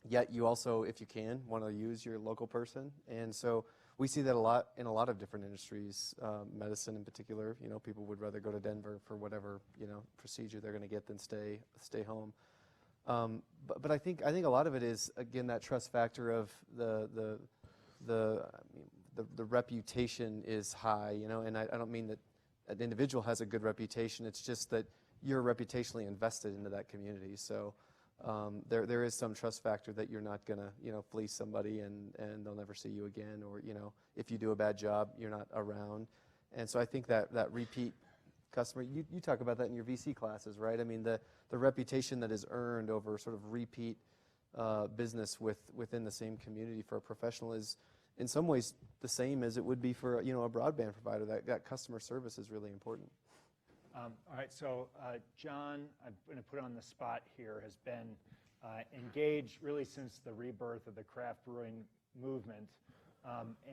Yet you also, if you can, want to use your local person. And so we see that a lot in a lot of different industries, medicine in particular. You know, people would rather go to Denver for whatever, you know, procedure they're going to get than stay home. But I think a lot of it is, again, that trust factor of the reputation is high, you know, and I don't mean that an individual has a good reputation. It's just that you're reputationally invested into that community. So there is some trust factor that you're not gonna, you know, fleece somebody and they'll never see you again, or, you know, if you do a bad job, you're not around. And so I think that repeat customer, you talk about that in your VC classes, right? I mean, the reputation that is earned over sort of repeat business within the same community for a professional is in some ways the same as it would be for, you know, a broadband provider. That customer service is really important. All right, so John, I'm going to put on the spot here, has been engaged really since the rebirth of the craft brewing movement.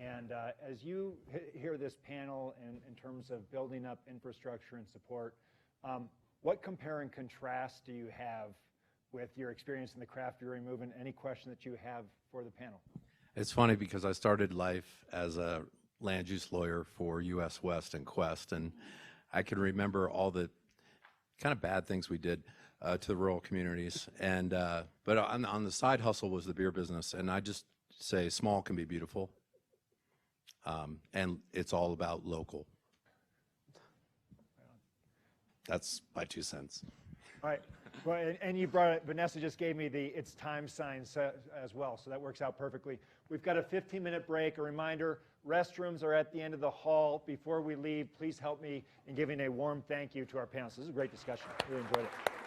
And as you hear this panel in terms of building up infrastructure and support, what compare and contrast do you have with your experience in the craft brewing movement? Any question that you have for the panel? It's funny because I started life as a land use lawyer for U.S. West and Quest, and I can remember all the kind of bad things we did to the rural communities. And but on the side hustle was the beer business, and I just say small can be beautiful, and it's all about local. That's my 2 cents. All right. Well, and you brought it, Vanessa just gave me the it's time signs as well, so that works out perfectly. We've got a 15-minute break. A reminder, restrooms are at the end of the hall. Before we leave, please help me in giving a warm thank you to our panelists. This is a great discussion. Really enjoyed it.